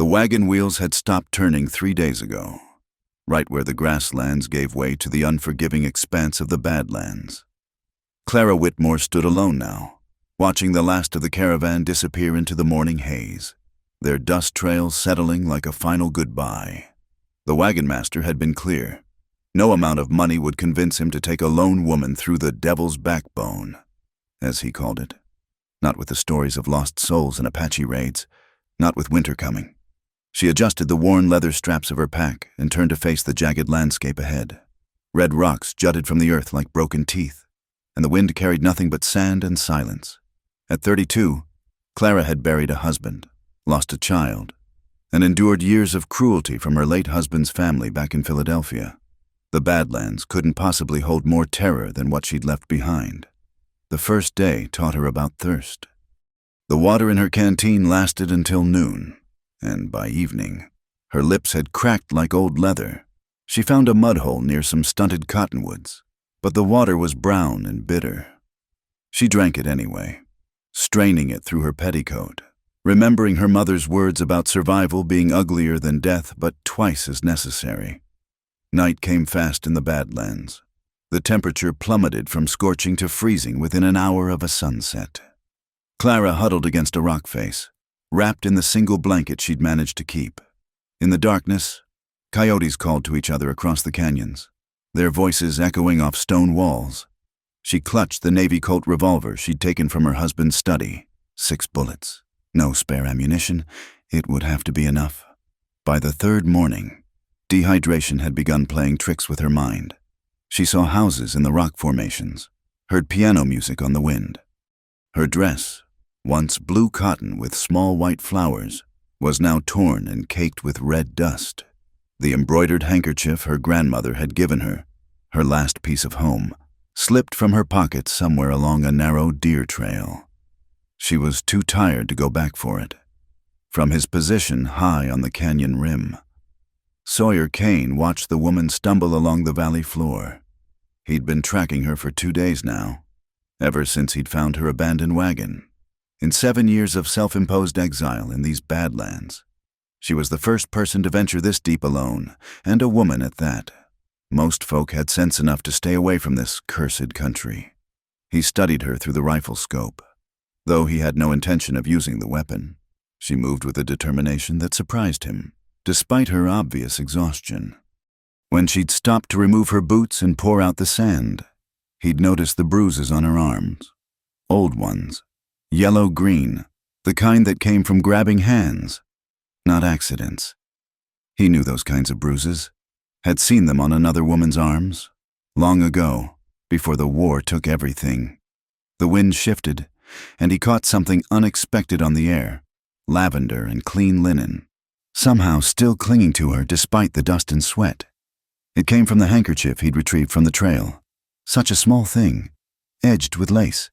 The wagon wheels had stopped turning 3 days ago, right where the grasslands gave way to the unforgiving expanse of the Badlands. Clara Whitmore stood alone now, watching the last of the caravan disappear into the morning haze, their dust trails settling like a final goodbye. The wagon master had been clear. No amount of money would convince him to take a lone woman through the devil's backbone, as he called it. Not with the stories of lost souls and Apache raids, not with winter coming. She adjusted the worn leather straps of her pack and turned to face the jagged landscape ahead. Red rocks jutted from the earth like broken teeth, and the wind carried nothing but sand and silence. At 32, Clara had buried a husband, lost a child, and endured years of cruelty from her late husband's family back in Philadelphia. The Badlands couldn't possibly hold more terror than what she'd left behind. The first day taught her about thirst. The water in her canteen lasted until noon, and by evening, her lips had cracked like old leather. She found a mud hole near some stunted cottonwoods, but the water was brown and bitter. She drank it anyway, straining it through her petticoat, remembering her mother's words about survival being uglier than death but twice as necessary. Night came fast in the Badlands. The temperature plummeted from scorching to freezing within an hour of a sunset. Clara huddled against a rock face, wrapped in the single blanket she'd managed to keep. In the darkness, coyotes called to each other across the canyons, their voices echoing off stone walls. She clutched the Navy Colt revolver she'd taken from her husband's study. 6 bullets. No spare ammunition. It would have to be enough. By the third morning, dehydration had begun playing tricks with her mind. She saw houses in the rock formations, heard piano music on the wind. Her dress, once blue cotton with small white flowers, was now torn and caked with red dust. The embroidered handkerchief her grandmother had given her, her last piece of home, slipped from her pocket somewhere along a narrow deer trail. She was too tired to go back for it. From his position high on the canyon rim, Sawyer Kane watched the woman stumble along the valley floor. He'd been tracking her for 2 days now, ever since he'd found her abandoned wagon. In 7 years of self-imposed exile in these Badlands, she was the first person to venture this deep alone, and a woman at that. Most folk had sense enough to stay away from this cursed country. He studied her through the rifle scope. Though he had no intention of using the weapon, she moved with a determination that surprised him, despite her obvious exhaustion. When she'd stopped to remove her boots and pour out the sand, he'd noticed the bruises on her arms. Old ones, yellow-green, the kind that came from grabbing hands, not accidents. He knew those kinds of bruises, had seen them on another woman's arms, long ago, before the war took everything. The wind shifted, and he caught something unexpected on the air, lavender and clean linen, somehow still clinging to her despite the dust and sweat. It came from the handkerchief he'd retrieved from the trail. Such a small thing, edged with lace,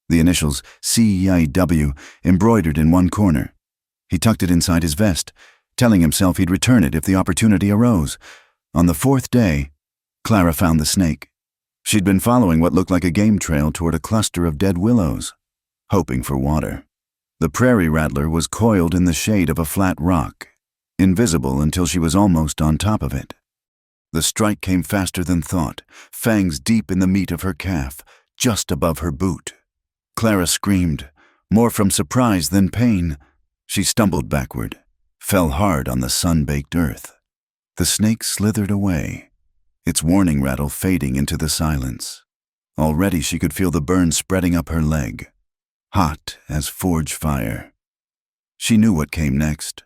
the initials CIW embroidered in one corner. He tucked it inside his vest, telling himself he'd return it if the opportunity arose. On the 4th day, Clara found the snake. She'd been following what looked like a game trail toward a cluster of dead willows, hoping for water. The prairie rattler was coiled in the shade of a flat rock, invisible until she was almost on top of it. The strike came faster than thought, fangs deep in the meat of her calf, just above her boot. Clara screamed, more from surprise than pain. She stumbled backward, fell hard on the sun-baked earth. The snake slithered away, its warning rattle fading into the silence. Already she could feel the burn spreading up her leg, hot as forge fire. She knew what came next.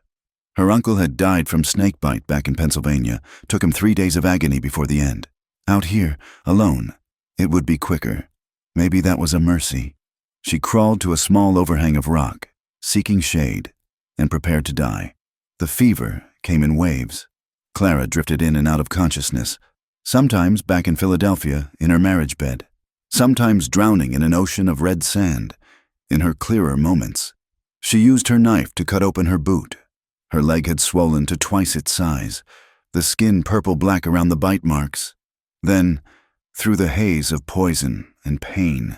Her uncle had died from snakebite back in Pennsylvania. Took him 3 days of agony before the end. Out here, alone, it would be quicker. Maybe that was a mercy. She crawled to a small overhang of rock, seeking shade, and prepared to die. The fever came in waves. Clara drifted in and out of consciousness, sometimes back in Philadelphia in her marriage bed, sometimes drowning in an ocean of red sand. In her clearer moments, she used her knife to cut open her boot. Her leg had swollen to twice its size, the skin purple-black around the bite marks. Then, through the haze of poison and pain,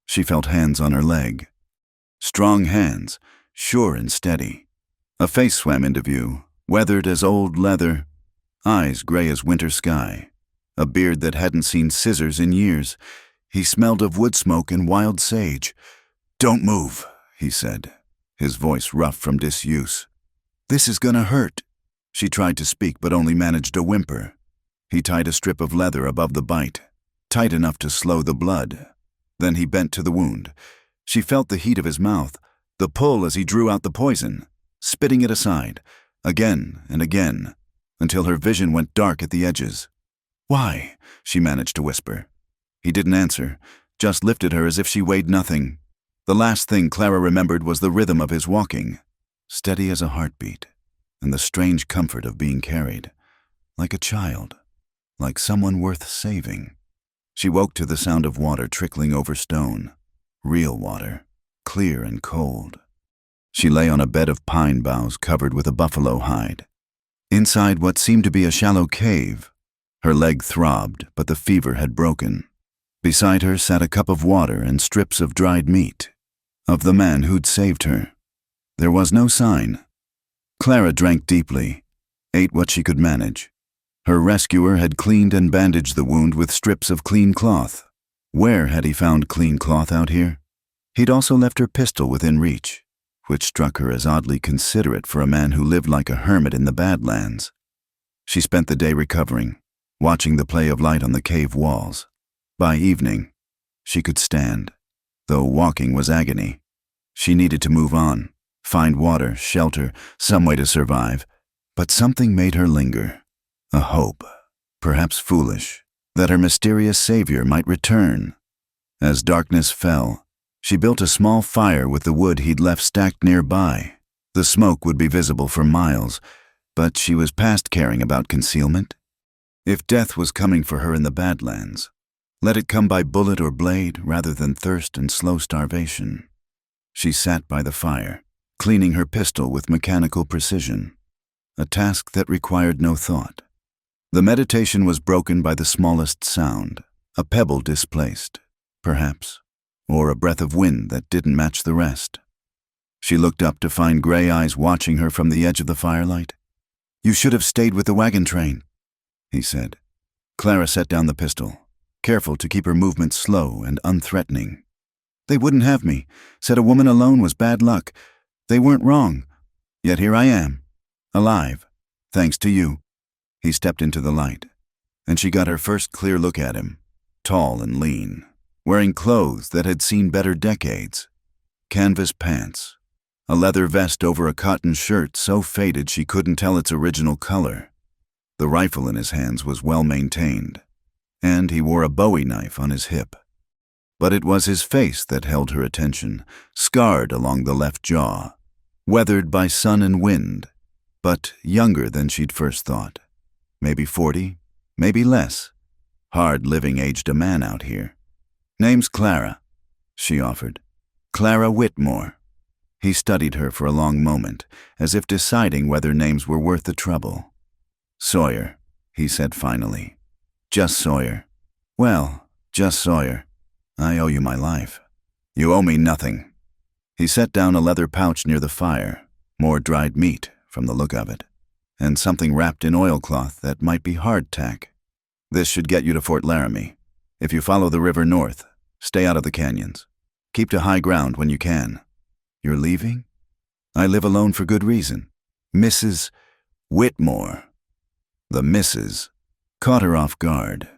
she felt hands on her leg. Strong hands, sure and steady. A face swam into view, weathered as old leather, eyes gray as winter sky, a beard that hadn't seen scissors in years. He smelled of wood smoke and wild sage. "Don't move," he said, his voice rough from disuse. "This is gonna hurt." She tried to speak but only managed a whimper. He tied a strip of leather above the bite, tight enough to slow the blood. Then he bent to the wound. She felt the heat of his mouth, the pull as he drew out the poison, spitting it aside, again and again, until her vision went dark at the edges. "Why?" she managed to whisper. He didn't answer, just lifted her as if she weighed nothing. The last thing Clara remembered was the rhythm of his walking, steady as a heartbeat, and the strange comfort of being carried, like a child, like someone worth saving. She woke to the sound of water trickling over stone, real water, clear and cold. She lay on a bed of pine boughs covered with a buffalo hide. Inside what seemed to be a shallow cave, her leg throbbed, but the fever had broken. Beside her sat a cup of water and strips of dried meat, of the man who'd saved her. There was no sign. Clara drank deeply, ate what she could manage. Her rescuer had cleaned and bandaged the wound with strips of clean cloth. Where had he found clean cloth out here? He'd also left her pistol within reach, which struck her as oddly considerate for a man who lived like a hermit in the Badlands. She spent the day recovering, watching the play of light on the cave walls. By evening, she could stand, though walking was agony. She needed to move on, find water, shelter, some way to survive. But something made her linger. A hope, perhaps foolish, that her mysterious savior might return. As darkness fell, she built a small fire with the wood he'd left stacked nearby. The smoke would be visible for miles, but she was past caring about concealment. If death was coming for her in the Badlands, let it come by bullet or blade rather than thirst and slow starvation. She sat by the fire, cleaning her pistol with mechanical precision, a task that required no thought. The meditation was broken by the smallest sound, a pebble displaced, perhaps, or a breath of wind that didn't match the rest. She looked up to find gray eyes watching her from the edge of the firelight. "You should have stayed with the wagon train," he said. Clara set down the pistol, careful to keep her movements slow and unthreatening. "They wouldn't have me, said a woman alone was bad luck. They weren't wrong. Yet here I am, alive, thanks to you." He stepped into the light, and she got her first clear look at him, tall and lean, wearing clothes that had seen better decades. Canvas pants, a leather vest over a cotton shirt so faded she couldn't tell its original color. The rifle in his hands was well maintained, and he wore a Bowie knife on his hip. But it was his face that held her attention, scarred along the left jaw, weathered by sun and wind, but younger than she'd first thought. Maybe 40, maybe less. Hard living aged a man out here. "Name's Clara," she offered. "Clara Whitmore." He studied her for a long moment, as if deciding whether names were worth the trouble. "Sawyer," he said finally. "Just Sawyer." "Well, just Sawyer. I owe you my life." "You owe me nothing." He set down a leather pouch near the fire, more dried meat from the look of it, and something wrapped in oilcloth that might be hardtack. "This should get you to Fort Laramie. If you follow the river north, stay out of the canyons. Keep to high ground when you can." "You're leaving?" "I live alone for good reason." "Mrs. Whitmore." The Mrs. caught her off guard.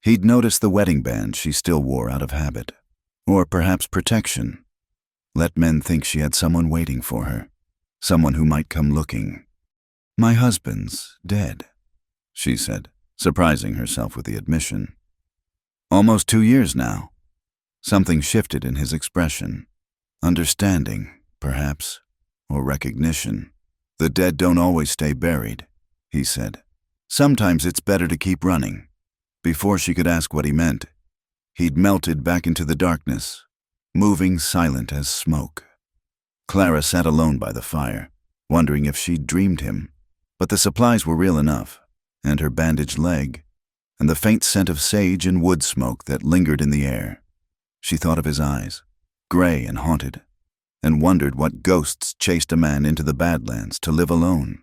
He'd noticed the wedding band she still wore out of habit, or perhaps protection. Let men think she had someone waiting for her, someone who might come looking. "My husband's dead," she said, surprising herself with the admission. "Almost 2 years now." Something shifted in his expression. Understanding, perhaps, or recognition. "The dead don't always stay buried," he said. "Sometimes it's better to keep running." Before she could ask what he meant, he'd melted back into the darkness, moving silent as smoke. Clara sat alone by the fire, wondering if she'd dreamed him, but the supplies were real enough, and her bandaged leg, and the faint scent of sage and wood smoke that lingered in the air. She thought of his eyes, gray and haunted, and wondered what ghosts chased a man into the Badlands to live alone.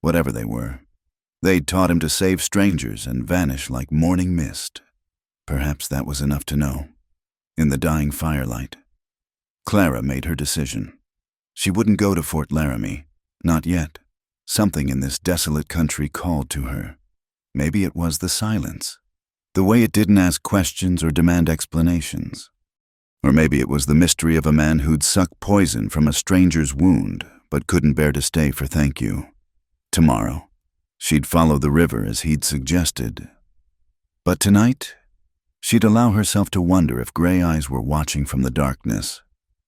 Whatever they were, they'd taught him to save strangers and vanish like morning mist. Perhaps that was enough to know. In the dying firelight, Clara made her decision. She wouldn't go to Fort Laramie, not yet. Something in this desolate country called to her. Maybe it was the silence, the way it didn't ask questions or demand explanations. Or maybe it was the mystery of a man who'd sucked poison from a stranger's wound, but couldn't bear to stay for thank you. Tomorrow, she'd follow the river as he'd suggested. But tonight, she'd allow herself to wonder if gray eyes were watching from the darkness,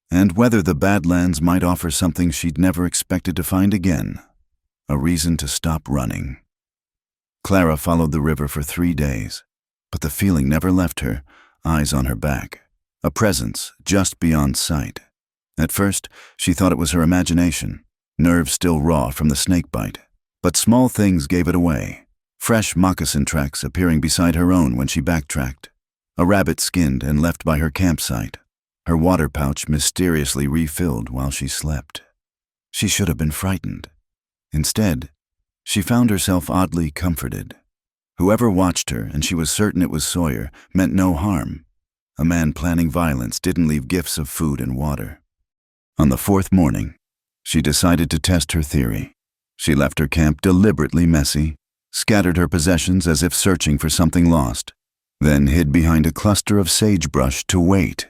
and whether the Badlands might offer something she'd never expected to find again, a reason to stop running. Clara followed the river for 3 days, but the feeling never left her, eyes on her back, a presence just beyond sight. At first, she thought it was her imagination, nerves still raw from the snake bite, but small things gave it away. Fresh moccasin tracks appearing beside her own when she backtracked, a rabbit skinned and left by her campsite, her water pouch mysteriously refilled while she slept. She should have been frightened. Instead, she found herself oddly comforted. Whoever watched her, and she was certain it was Sawyer, meant no harm. A man planning violence didn't leave gifts of food and water. On the 4th morning, she decided to test her theory. She left her camp deliberately messy, scattered her possessions as if searching for something lost, then hid behind a cluster of sagebrush to wait.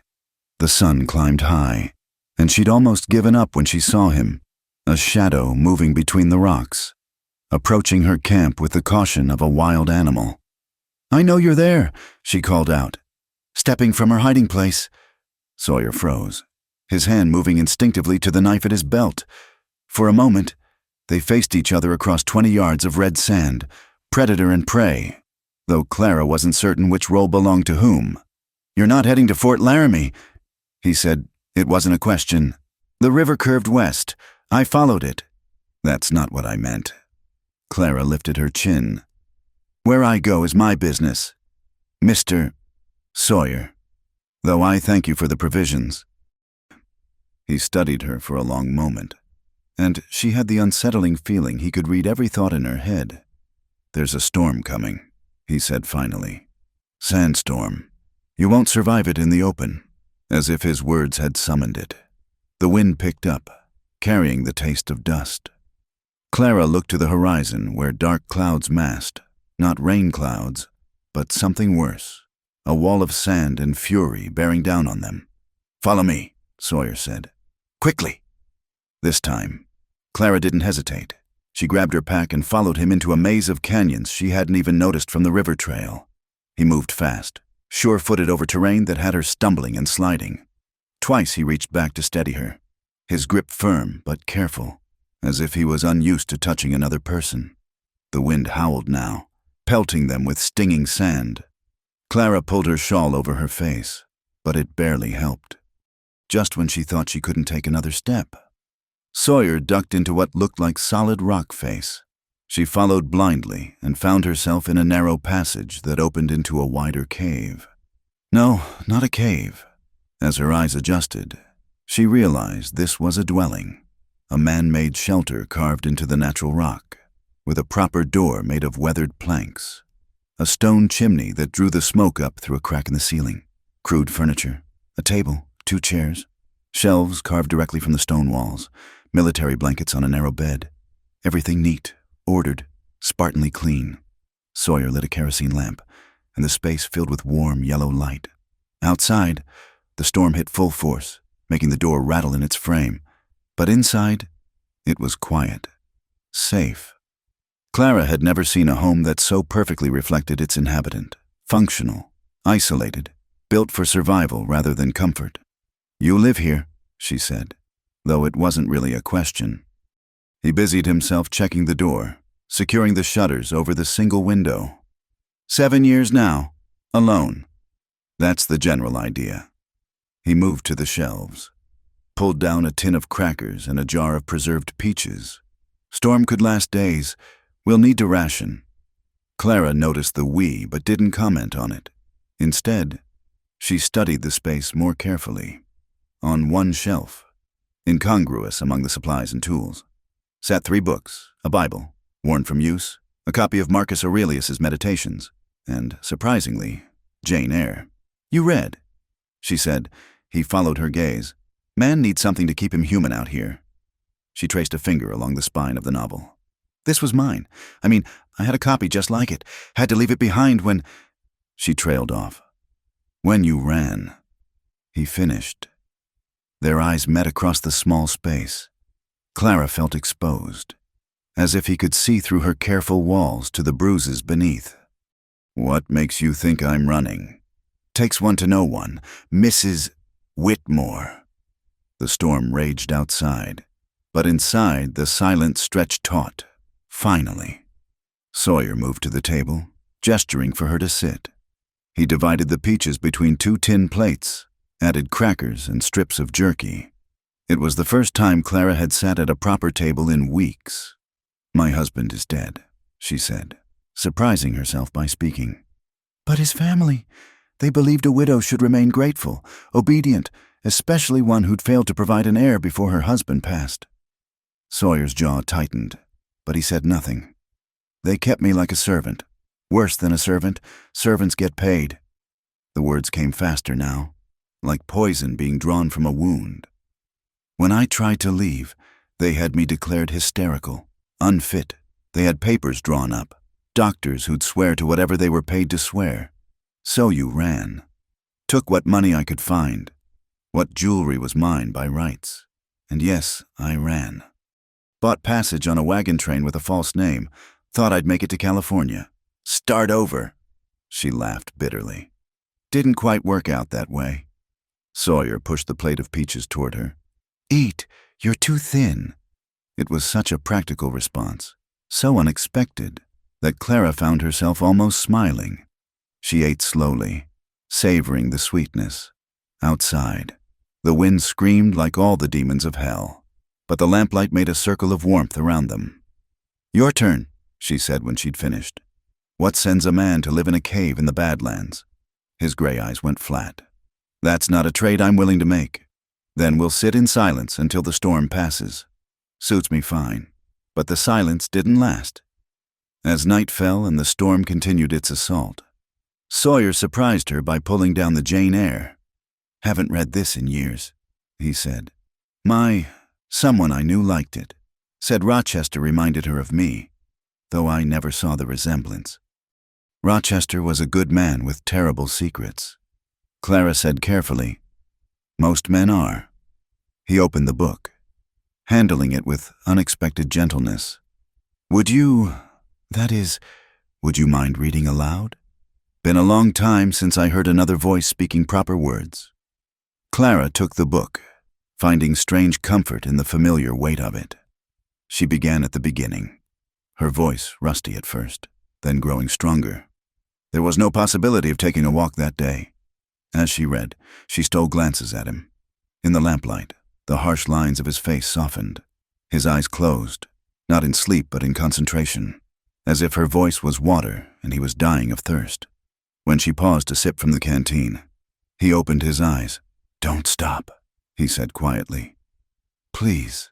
The sun climbed high, and she'd almost given up when she saw him, a shadow moving between the rocks, approaching her camp with the caution of a wild animal. "I know you're there," she called out, stepping from her hiding place. Sawyer froze, his hand moving instinctively to the knife at his belt. For a moment, they faced each other across 20 yards of red sand, predator and prey, though Clara wasn't certain which role belonged to whom. "You're not heading to Fort Laramie," he said. It wasn't a question. "The river curved west. I followed it." "That's not what I meant." Clara lifted her chin. "Where I go is my business, Mr. Sawyer, though I thank you for the provisions." He studied her for a long moment, and she had the unsettling feeling he could read every thought in her head. "There's a storm coming," he said finally. "Sandstorm. You won't survive it in the open," as if his words had summoned it. The wind picked up, carrying the taste of dust. Clara looked to the horizon where dark clouds massed, not rain clouds, but something worse, a wall of sand and fury bearing down on them. "Follow me," Sawyer said. "Quickly." This time, Clara didn't hesitate. She grabbed her pack and followed him into a maze of canyons she hadn't even noticed from the river trail. He moved fast, sure-footed over terrain that had her stumbling and sliding. Twice he reached back to steady her, his grip firm but careful, as if he was unused to touching another person. The wind howled now, pelting them with stinging sand. Clara pulled her shawl over her face, but it barely helped. Just when she thought she couldn't take another step, Sawyer ducked into what looked like solid rock face. She followed blindly and found herself in a narrow passage that opened into a wider cave. No, not a cave. As her eyes adjusted, she realized this was a dwelling, a man-made shelter carved into the natural rock, with a proper door made of weathered planks, a stone chimney that drew the smoke up through a crack in the ceiling, crude furniture, a table, 2 chairs, shelves carved directly from the stone walls, military blankets on a narrow bed, everything neat, ordered, Spartanly clean. Sawyer lit a kerosene lamp, and the space filled with warm yellow light. Outside, the storm hit full force, making the door rattle in its frame, but inside, it was quiet, safe. Clara had never seen a home that so perfectly reflected its inhabitant, functional, isolated, built for survival rather than comfort. "You live here," she said, though it wasn't really a question. He busied himself checking the door, securing the shutters over the single window. 7 years now, alone. That's the general idea. He moved to the shelves, pulled down a tin of crackers and a jar of preserved peaches. "Storm could last days. We'll need to ration." Clara noticed the "we" but didn't comment on it. Instead, she studied the space more carefully. On one shelf, incongruous among the supplies and tools. Sat 3 books, a Bible, worn from use, a copy of Marcus Aurelius's Meditations, and, surprisingly, Jane Eyre. "You read," she said. He followed her gaze. "Man needs something to keep him human out here." She traced a finger along the spine of the novel. "This was mine. I had a copy just like it. Had to leave it behind when—" She trailed off. "When you ran," he finished. Their eyes met across the small space. Clara felt exposed, as if he could see through her careful walls to the bruises beneath. "What makes you think I'm running?" "Takes one to know one. Mrs. Whitmore." The storm raged outside, but inside the silence stretched taut. Finally. Sawyer moved to the table, gesturing for her to sit. He divided the peaches between 2 tin plates, added crackers and strips of jerky. It was the first time Clara had sat at a proper table in weeks. "My husband is dead," she said, surprising herself by speaking. "But his family, they believed a widow should remain grateful, obedient, especially one who'd failed to provide an heir before her husband passed." Sawyer's jaw tightened, but he said nothing. "They kept me like a servant. Worse than a servant, servants get paid." The words came faster now, like poison being drawn from a wound. "When I tried to leave, they had me declared hysterical, unfit. They had papers drawn up, doctors who'd swear to whatever they were paid to swear. So you ran. Took what money I could find. What jewelry was mine by rights. And yes, I ran. Bought passage on a wagon train with a false name. Thought I'd make it to California. Start over." She laughed bitterly. "Didn't quite work out that way." Sawyer pushed the plate of peaches toward her. "Eat, you're too thin." It was such a practical response, so unexpected, that Clara found herself almost smiling. She ate slowly, savoring the sweetness. Outside, the wind screamed like all the demons of hell, but the lamplight made a circle of warmth around them. "Your turn," she said when she'd finished. "What sends a man to live in a cave in the Badlands?" His gray eyes went flat. "That's not a trade I'm willing to make. Then we'll sit in silence until the storm passes." "Suits me fine." But the silence didn't last. As night fell and the storm continued its assault, Sawyer surprised her by pulling down the Jane Eyre. "Haven't read this in years," he said. Someone I knew liked it. Said Rochester reminded her of me, though I never saw the resemblance. Rochester was a good man with terrible secrets." Clara said carefully, "Most men are." He opened the book, handling it with unexpected gentleness. Would you mind reading aloud? Been a long time since I heard another voice speaking proper words." Clara took the book, finding strange comfort in the familiar weight of it. She began at the beginning, her voice rusty at first, then growing stronger. There was no possibility of taking a walk that day. As she read, she stole glances at him. In the lamplight, the harsh lines of his face softened. His eyes closed, not in sleep but in concentration, as if her voice was water and he was dying of thirst. When she paused to sip from the canteen, he opened his eyes. "Don't stop," he said quietly. "Please."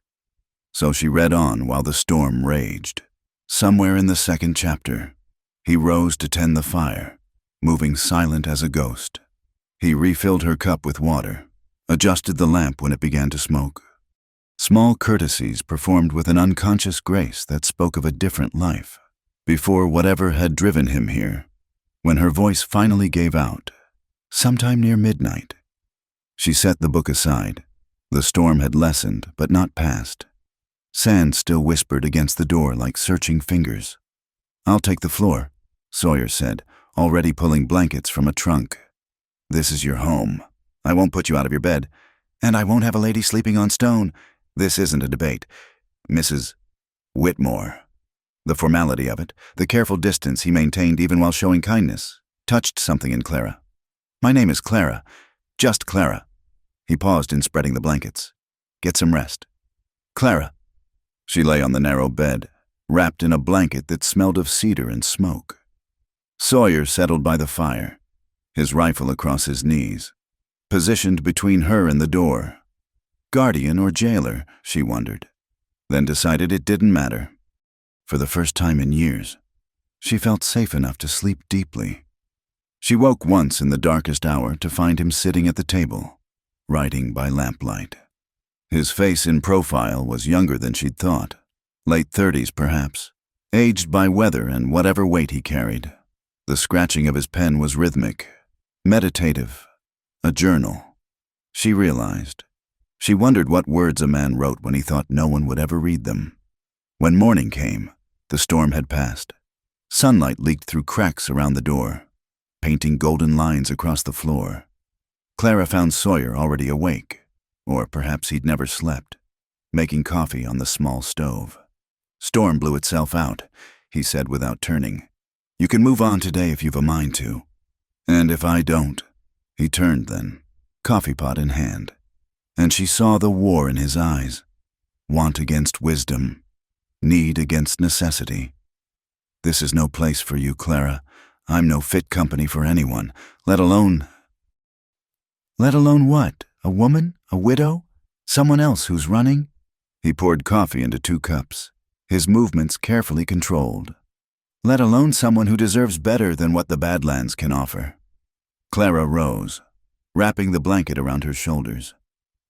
So she read on while the storm raged. Somewhere in the 2nd chapter, he rose to tend the fire, moving silent as a ghost. He refilled her cup with water, adjusted the lamp when it began to smoke. Small courtesies performed with an unconscious grace that spoke of a different life, before whatever had driven him here, when her voice finally gave out, sometime near midnight. She set the book aside. The storm had lessened, but not passed. Sand still whispered against the door like searching fingers. "I'll take the floor," Sawyer said, already pulling blankets from a trunk. "This is your home. I won't put you out of your bed, and I won't have a lady sleeping on stone. This isn't a debate. Mrs. Whitmore." The formality of it, the careful distance he maintained even while showing kindness, touched something in Clara. "My name is Clara. Just Clara." He paused in spreading the blankets. "Get some rest." "Clara." She lay on the narrow bed, wrapped in a blanket that smelled of cedar and smoke. Sawyer settled by the fire, his rifle across his knees, positioned between her and the door. Guardian or jailer, she wondered, then decided it didn't matter. For the first time in years, she felt safe enough to sleep deeply. She woke once in the darkest hour to find him sitting at the table, writing by lamplight. His face in profile was younger than she'd thought, late 30s perhaps, aged by weather and whatever weight he carried. The scratching of his pen was rhythmic, meditative, a journal. She realized. She wondered what words a man wrote when he thought no one would ever read them. When morning came, the storm had passed. Sunlight leaked through cracks around the door, painting golden lines across the floor. Clara found Sawyer already awake, or perhaps he'd never slept, making coffee on the small stove. "Storm blew itself out," he said without turning. "You can move on today if you've a mind to." "And if I don't?" He turned then, coffee pot in hand, and she saw the war in his eyes. Want against wisdom, need against necessity. "This is no place for you, Clara. I'm no fit company for anyone, let alone—" "Let alone what? A woman? A widow? Someone else who's running?" He poured coffee into 2 cups, his movements carefully controlled. "Let alone someone who deserves better than what the Badlands can offer." Clara rose, wrapping the blanket around her shoulders.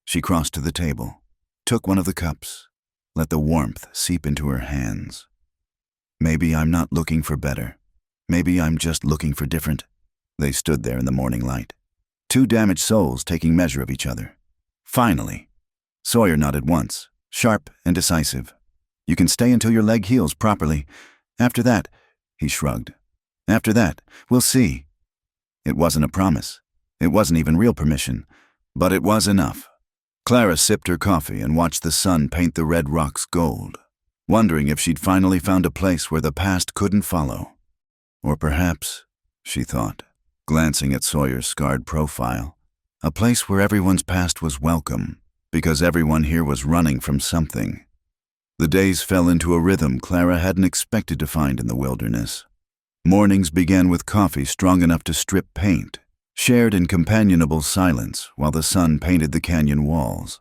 She crossed to the table, took one of the cups, let the warmth seep into her hands. "Maybe I'm not looking for better. Maybe I'm just looking for different." They stood there in the morning light, 2 damaged souls taking measure of each other. Finally, Sawyer nodded once, sharp and decisive. "You can stay until your leg heals properly. After that," he shrugged. "After that, we'll see." It wasn't a promise. It wasn't even real permission, but it was enough. Clara sipped her coffee and watched the sun paint the red rocks gold, wondering if she'd finally found a place where the past couldn't follow. Or perhaps, she thought, glancing at Sawyer's scarred profile, a place where everyone's past was welcome, because everyone here was running from something. The days fell into a rhythm Clara hadn't expected to find in the wilderness. Mornings began with coffee strong enough to strip paint, shared in companionable silence while the sun painted the canyon walls.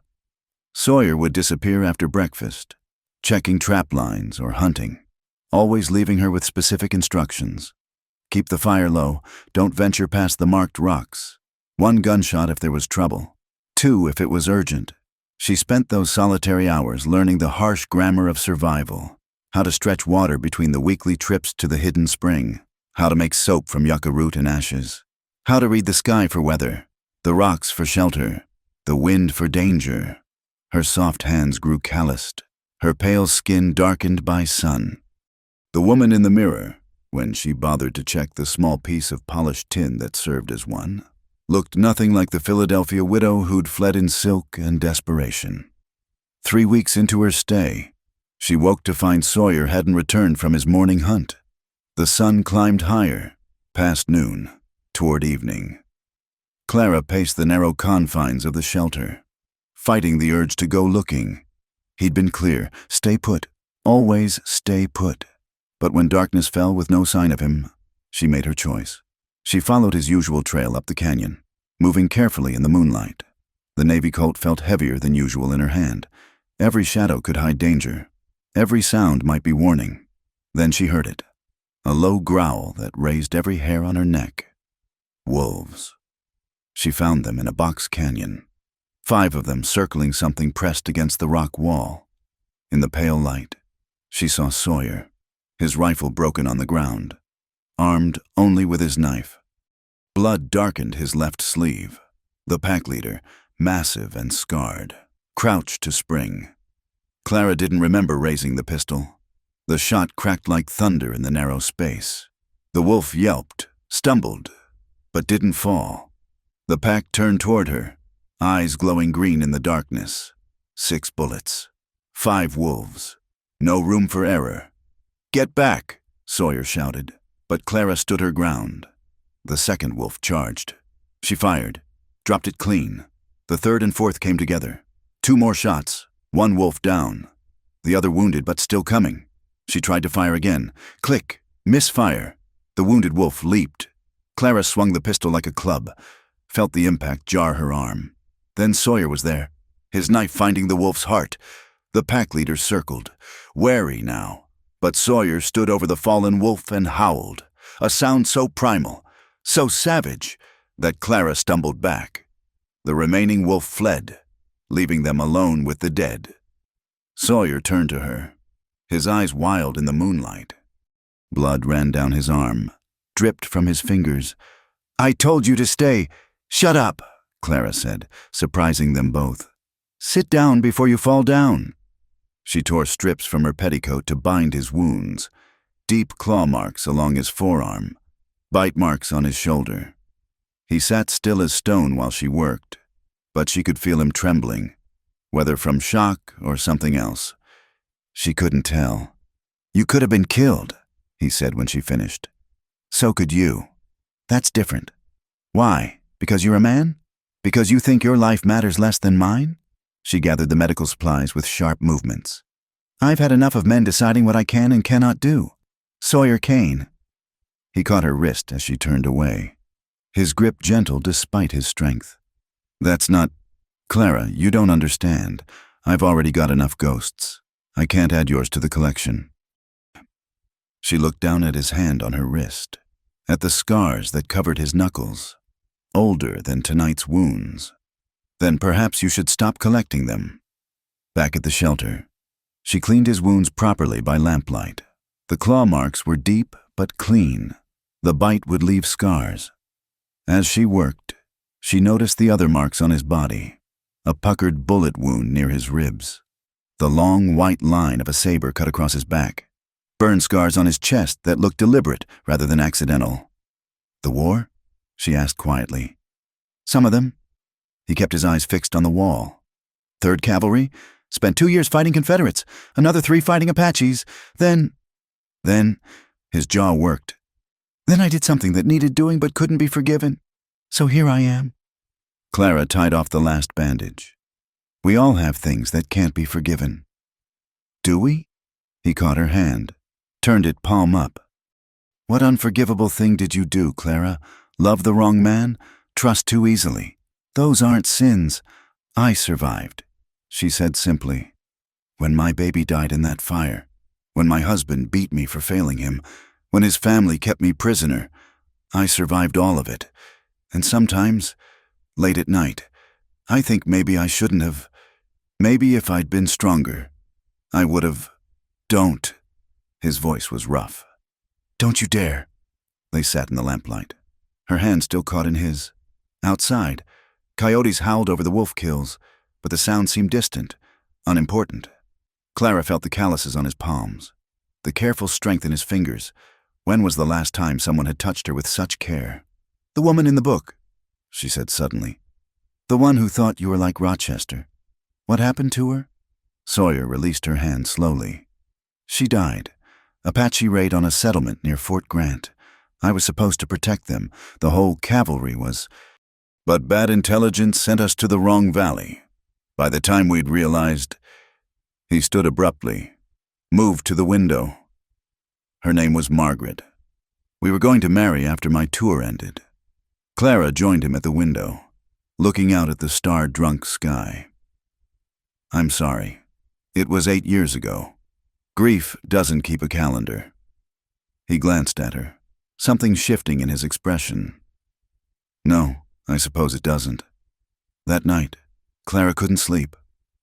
Sawyer would disappear after breakfast, checking trap lines or hunting, always leaving her with specific instructions. Keep the fire low, don't venture past the marked rocks. 1 gunshot if there was trouble, 2 if it was urgent. She spent those solitary hours learning the harsh grammar of survival, how to stretch water between the weekly trips to the hidden spring, how to make soap from yucca root and ashes, how to read the sky for weather, the rocks for shelter, the wind for danger. Her soft hands grew calloused, her pale skin darkened by sun. The woman in the mirror, when she bothered to check the small piece of polished tin that served as one, looked nothing like the Philadelphia widow who'd fled in silk and desperation. 3 weeks into her stay, she woke to find Sawyer hadn't returned from his morning hunt. The sun climbed higher, past noon, toward evening. Clara paced the narrow confines of the shelter, fighting the urge to go looking. He'd been clear, stay put, always stay put. But when darkness fell with no sign of him, she made her choice. She followed his usual trail up the canyon, moving carefully in the moonlight. The navy coat felt heavier than usual in her hand. Every shadow could hide danger. Every sound might be warning. Then she heard it, a low growl that raised every hair on her neck. Wolves. She found them in a box canyon, 5 of them circling something pressed against the rock wall. In the pale light, she saw Sawyer, his rifle broken on the ground, armed only with his knife. Blood darkened his left sleeve. The pack leader, massive and scarred, crouched to spring. Clara didn't remember raising the pistol. The shot cracked like thunder in the narrow space. The wolf yelped, stumbled, but didn't fall. The pack turned toward her, eyes glowing green in the darkness. 6 bullets. 5 wolves. No room for error. "Get back!" Sawyer shouted, but Clara stood her ground. The second wolf charged. She fired, dropped it clean. The third and fourth came together. 2 more shots, 1 wolf down. The other wounded but still coming. She tried to fire again. Click, misfire. The wounded wolf leaped. Clara swung the pistol like a club, felt the impact jar her arm. Then Sawyer was there, his knife finding the wolf's heart. The pack leader circled, wary now, but Sawyer stood over the fallen wolf and howled, a sound so primal, so savage, that Clara stumbled back. The remaining wolf fled, leaving them alone with the dead. Sawyer turned to her, his eyes wild in the moonlight. Blood ran down his arm, dripped from his fingers. "I told you to stay. Shut up," Clara said, surprising them both. "Sit down before you fall down." She tore strips from her petticoat to bind his wounds, deep claw marks along his forearm, bite marks on his shoulder. He sat still as stone while she worked, but she could feel him trembling, whether from shock or something else. She couldn't tell. "You could have been killed," he said when she finished. "So could you. That's different. Why? Because you're a man? Because you think your life matters less than mine?" She gathered the medical supplies with sharp movements. "I've had enough of men deciding what I can and cannot do. Sawyer Kane." He caught her wrist as she turned away, his grip gentle despite his strength. "That's not... Clara, you don't understand. I've already got enough ghosts. I can't add yours to the collection." She looked down at his hand on her wrist, at the scars that covered his knuckles, older than tonight's wounds. "Then perhaps you should stop collecting them." Back at the shelter, she cleaned his wounds properly by lamplight. The claw marks were deep but clean. The bite would leave scars. As she worked, she noticed the other marks on his body, a puckered bullet wound near his ribs, the long white line of a saber cut across his back, burn scars on his chest that looked deliberate rather than accidental. "The war?" she asked quietly. "Some of them." He kept his eyes fixed on the wall. "Third Cavalry? Spent 2 years fighting Confederates, another 3 fighting Apaches. Then, his jaw worked. "Then I did something that needed doing but couldn't be forgiven. So here I am." Clara tied off the last bandage. "We all have things that can't be forgiven." "Do we?" He caught her hand, turned it palm up. "What unforgivable thing did you do, Clara? Love the wrong man? Trust too easily? Those aren't sins. I survived," she said simply. "When my baby died in that fire, when my husband beat me for failing him, when his family kept me prisoner, I survived all of it. And sometimes, late at night, I think maybe I shouldn't have. Maybe if I'd been stronger, I would have. Don't." His voice was rough. "Don't you dare." They sat in the lamplight, her hand still caught in his. Outside, coyotes howled over the wolf kills, but the sound seemed distant, unimportant. Clara felt the calluses on his palms, the careful strength in his fingers. When was the last time someone had touched her with such care? "The woman in the book," she said suddenly. "The one who thought you were like Rochester. What happened to her?" Sawyer released her hand slowly. "She died. Apache raid on a settlement near Fort Grant. I was supposed to protect them. The whole cavalry was. But bad intelligence sent us to the wrong valley. By the time we'd realized..." He stood abruptly, moved to the window. "Her name was Margaret. We were going to marry after my tour ended." Clara joined him at the window, looking out at the star-drunk sky. "I'm sorry. It was 8 years ago. Grief doesn't keep a calendar." He glanced at her, something shifting in his expression. "No, I suppose it doesn't." That night, Clara couldn't sleep.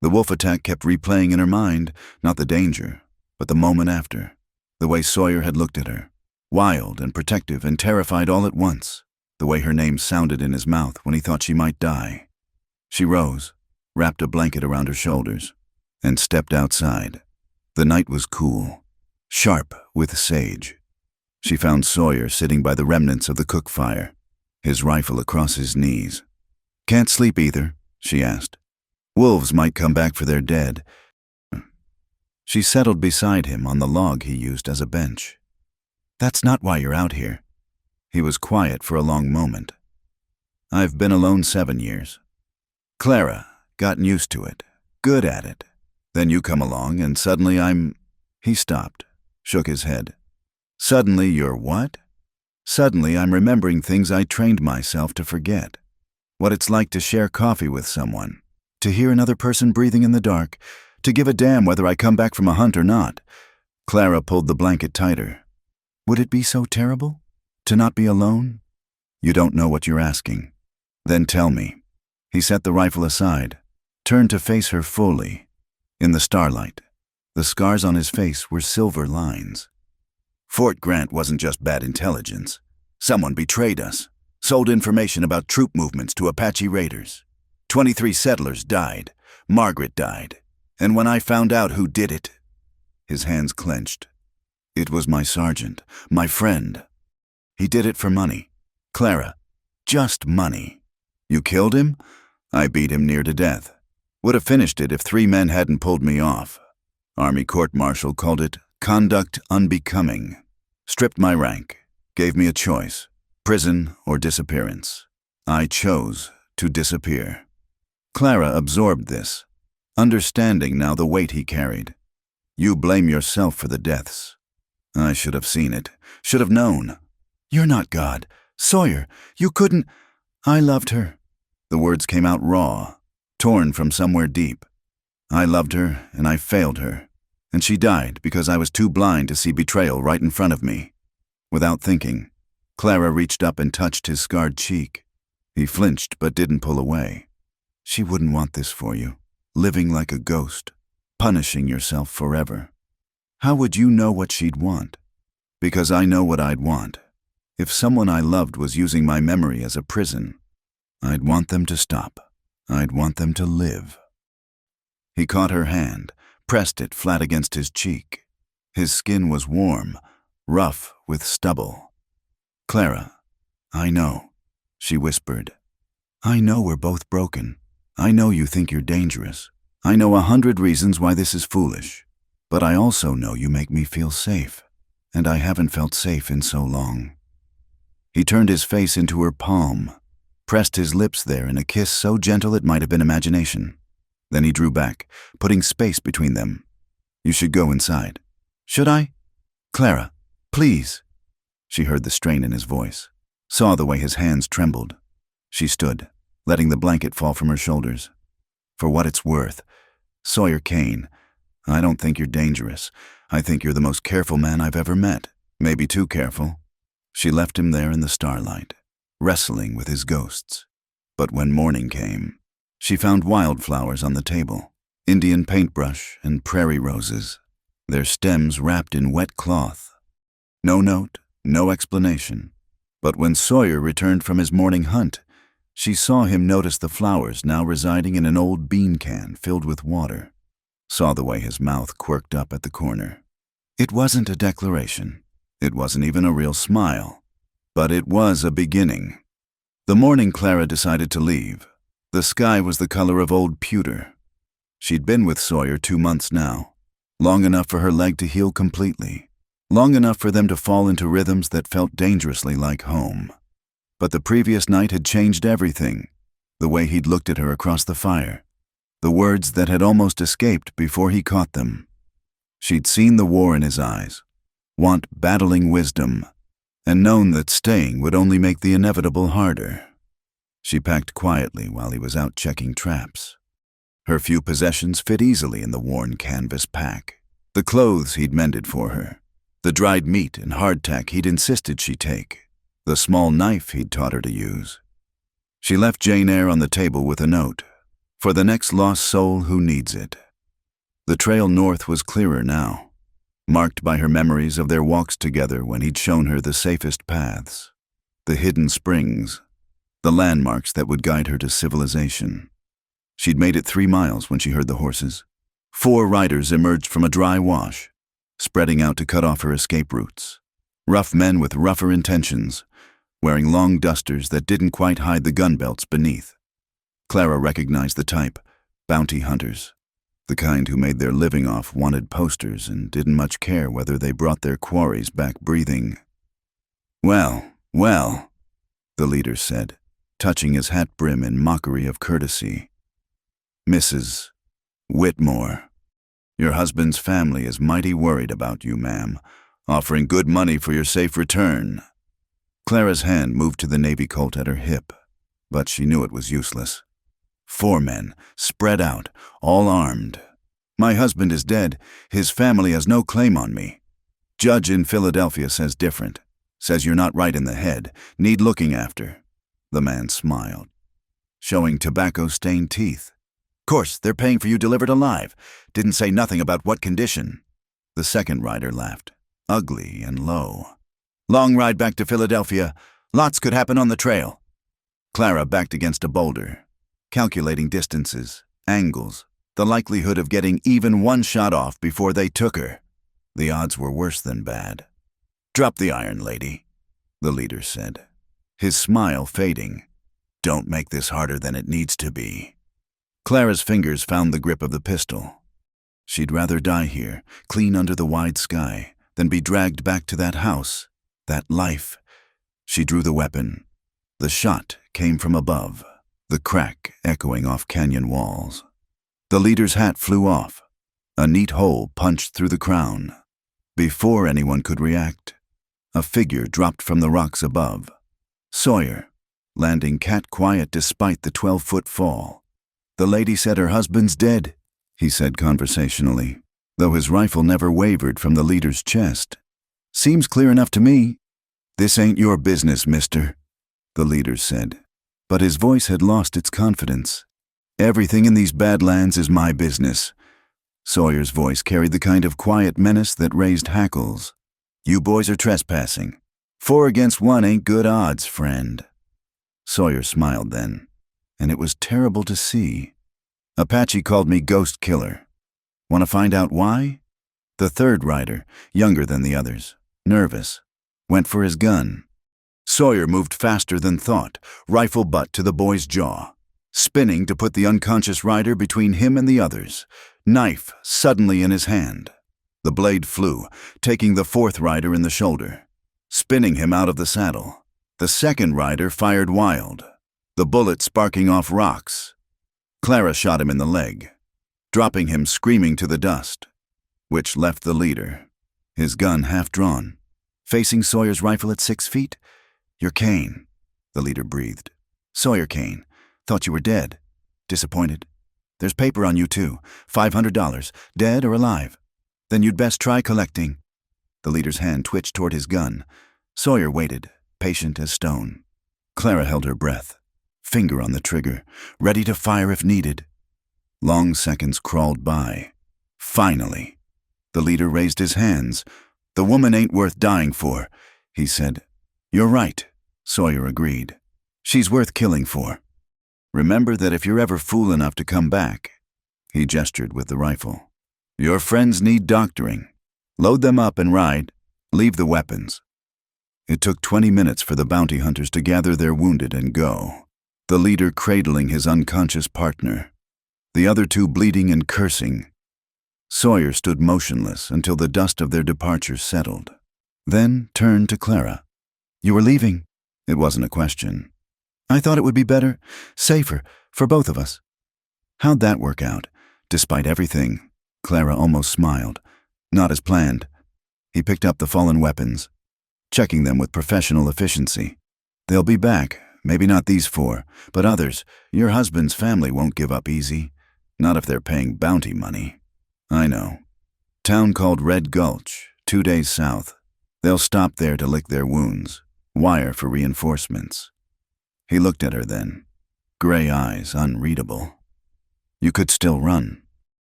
The wolf attack kept replaying in her mind, not the danger, but the moment after, the way Sawyer had looked at her, wild and protective and terrified all at once, the way her name sounded in his mouth when he thought she might die. She rose, wrapped a blanket around her shoulders, and stepped outside. The night was cool, sharp with sage. She found Sawyer sitting by the remnants of the cook fire, his rifle across his knees. "Can't sleep either?" she asked. "Wolves might come back for their dead." She settled beside him on the log he used as a bench. "That's not why you're out here." He was quiet for a long moment. "I've been alone 7 years. Clara, gotten used to it, good at it. Then you come along and suddenly I'm..." He stopped, shook his head. "Suddenly you're what?" "Suddenly I'm remembering things I trained myself to forget. What it's like to share coffee with someone, to hear another person breathing in the dark, to give a damn whether I come back from a hunt or not. Clara pulled the blanket tighter. Would it be so terrible? To not be alone? You don't know what you're asking. Then tell me. He set the rifle aside, turned to face her fully. In the starlight, the scars on his face were silver lines. Fort Grant wasn't just bad intelligence. Someone betrayed us, sold information about troop movements to Apache raiders. 23 settlers died. Margaret died. And when I found out who did it, his hands clenched. It was my sergeant, my friend. He did it for money. Clara, just money. You killed him? I beat him near to death. Would have finished it if 3 men hadn't pulled me off. Army court-martial called it conduct unbecoming. Stripped my rank, gave me a choice, prison or disappearance. I chose to disappear. Clara absorbed this, understanding now the weight he carried. You blame yourself for the deaths. I should have seen it, should have known. You're not God. Sawyer, you couldn't. I loved her. The words came out raw, torn from somewhere deep. I loved her, and I failed her. And she died because I was too blind to see betrayal right in front of me. Without thinking, Clara reached up and touched his scarred cheek. He flinched but didn't pull away. She wouldn't want this for you, living like a ghost, punishing yourself forever. How would you know what she'd want? Because I know what I'd want. If someone I loved was using my memory as a prison, I'd want them to stop. I'd want them to live. He caught her hand, pressed it flat against his cheek. His skin was warm, rough with stubble. Clara, I know, she whispered. I know we're both broken. I know you think you're dangerous. I know 100 reasons why this is foolish. But I also know you make me feel safe, and I haven't felt safe in so long. He turned his face into her palm, pressed his lips there in a kiss so gentle it might have been imagination. Then he drew back, putting space between them. You should go inside. Should I? Clara, please. She heard the strain in his voice, saw the way his hands trembled. She stood, letting the blanket fall from her shoulders. For what it's worth, Sawyer Kane, I don't think you're dangerous. I think you're the most careful man I've ever met. Maybe too careful. She left him there in the starlight, wrestling with his ghosts. But when morning came, she found wildflowers on the table, Indian paintbrush and prairie roses, their stems wrapped in wet cloth. No note, no explanation. But when Sawyer returned from his morning hunt, she saw him notice the flowers now residing in an old bean can filled with water, saw the way his mouth quirked up at the corner. It wasn't a declaration. It wasn't even a real smile. But it was a beginning. The morning Clara decided to leave, the sky was the color of old pewter. She'd been with Sawyer 2 months now, long enough for her leg to heal completely, long enough for them to fall into rhythms that felt dangerously like home. But the previous night had changed everything, the way he'd looked at her across the fire, the words that had almost escaped before he caught them. She'd seen the war in his eyes, want battling wisdom, and known that staying would only make the inevitable harder. She packed quietly while he was out checking traps. Her few possessions fit easily in the worn canvas pack. The clothes he'd mended for her, the dried meat and hardtack he'd insisted she take, the small knife he'd taught her to use. She left Jane Eyre on the table with a note, for the next lost soul who needs it. The trail north was clearer now, marked by her memories of their walks together when he'd shown her the safest paths, the hidden springs, the landmarks that would guide her to civilization. She'd made it 3 miles when she heard the horses. 4 riders emerged from a dry wash, spreading out to cut off her escape routes. Rough men with rougher intentions, wearing long dusters that didn't quite hide the gun belts beneath. Clara recognized the type, bounty hunters, the kind who made their living off wanted posters and didn't much care whether they brought their quarries back breathing. Well, well, the leader said, touching his hat brim in mockery of courtesy. Mrs. Whitmore, your husband's family is mighty worried about you, ma'am, offering good money for your safe return. Clara's hand moved to the navy colt at her hip, but she knew it was useless. 4 men, spread out, all armed. My husband is dead. His family has no claim on me. Judge in Philadelphia says different. Says you're not right in the head, need looking after. The man smiled, showing tobacco-stained teeth. Course, they're paying for you delivered alive. Didn't say nothing about what condition. The second rider laughed, ugly and low. Long ride back to Philadelphia. Lots could happen on the trail. Clara backed against a boulder, calculating distances, angles, the likelihood of getting even one shot off before they took her. The odds were worse than bad. Drop the iron, lady, the leader said, his smile fading. Don't make this harder than it needs to be. Clara's fingers found the grip of the pistol. She'd rather die here, clean under the wide sky, than be dragged back to that house, that life. She drew the weapon. The shot came from above, the crack echoing off canyon walls. The leader's hat flew off. A neat hole punched through the crown. Before anyone could react, a figure dropped from the rocks above. Sawyer, landing cat-quiet despite the 12-foot fall. The lady said her husband's dead, he said conversationally, though his rifle never wavered from the leader's chest. Seems clear enough to me. This ain't your business, mister, the leader said, but his voice had lost its confidence. Everything in these Badlands is my business. Sawyer's voice carried the kind of quiet menace that raised hackles. You boys are trespassing. 4 against 1 ain't good odds, friend. Sawyer smiled then, and it was terrible to see. Apache called me Ghost Killer. Want to find out why? The third rider, younger than the others, nervous, went for his gun. Sawyer moved faster than thought, rifle butt to the boy's jaw, spinning to put the unconscious rider between him and the others, knife suddenly in his hand. The blade flew, taking the fourth rider in the shoulder, spinning him out of the saddle. The second rider fired wild, the bullet sparking off rocks. Clara shot him in the leg, dropping him screaming to the dust, which left the leader, his gun half drawn, facing Sawyer's rifle at 6 feet. You're Kane, the leader breathed. Sawyer Kane. Thought you were dead. Disappointed. There's paper on you too, $500, dead or alive. Then you'd best try collecting. The leader's hand twitched toward his gun. Sawyer waited, patient as stone. Clara held her breath, finger on the trigger, ready to fire if needed. Long seconds crawled by. Finally, the leader raised his hands. The woman ain't worth dying for, he said. You're right, Sawyer agreed. She's worth killing for. Remember that if you're ever fool enough to come back, he gestured with the rifle. Your friends need doctoring. Load them up and ride. Leave the weapons. It took 20 minutes for the bounty hunters to gather their wounded and go, the leader cradling his unconscious partner, the other two bleeding and cursing. Sawyer stood motionless until the dust of their departure settled, then turned to Clara. You were leaving? It wasn't a question. I thought it would be better, safer, for both of us. How'd that work out? Despite everything, Clara almost smiled. Not as planned. He picked up the fallen weapons, checking them with professional efficiency. They'll be back, maybe not these 4, but others. Your husband's family won't give up easy. Not if they're paying bounty money. I know. Town called Red Gulch, 2 days south. They'll stop there to lick their wounds, wire for reinforcements. He looked at her then, gray eyes unreadable. You could still run.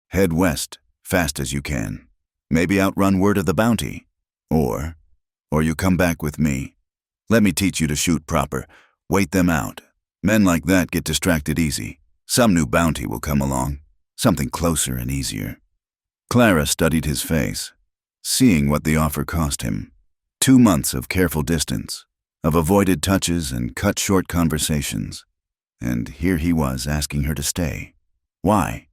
Head west, fast as you can. Maybe outrun word of the bounty. Or you come back with me. Let me teach you to shoot proper. Wait them out. Men like that get distracted easy. Some new bounty will come along. Something closer and easier. Clara studied his face, seeing what the offer cost him. 2 months of careful distance, of avoided touches and cut-short conversations. And here he was asking her to stay. Why?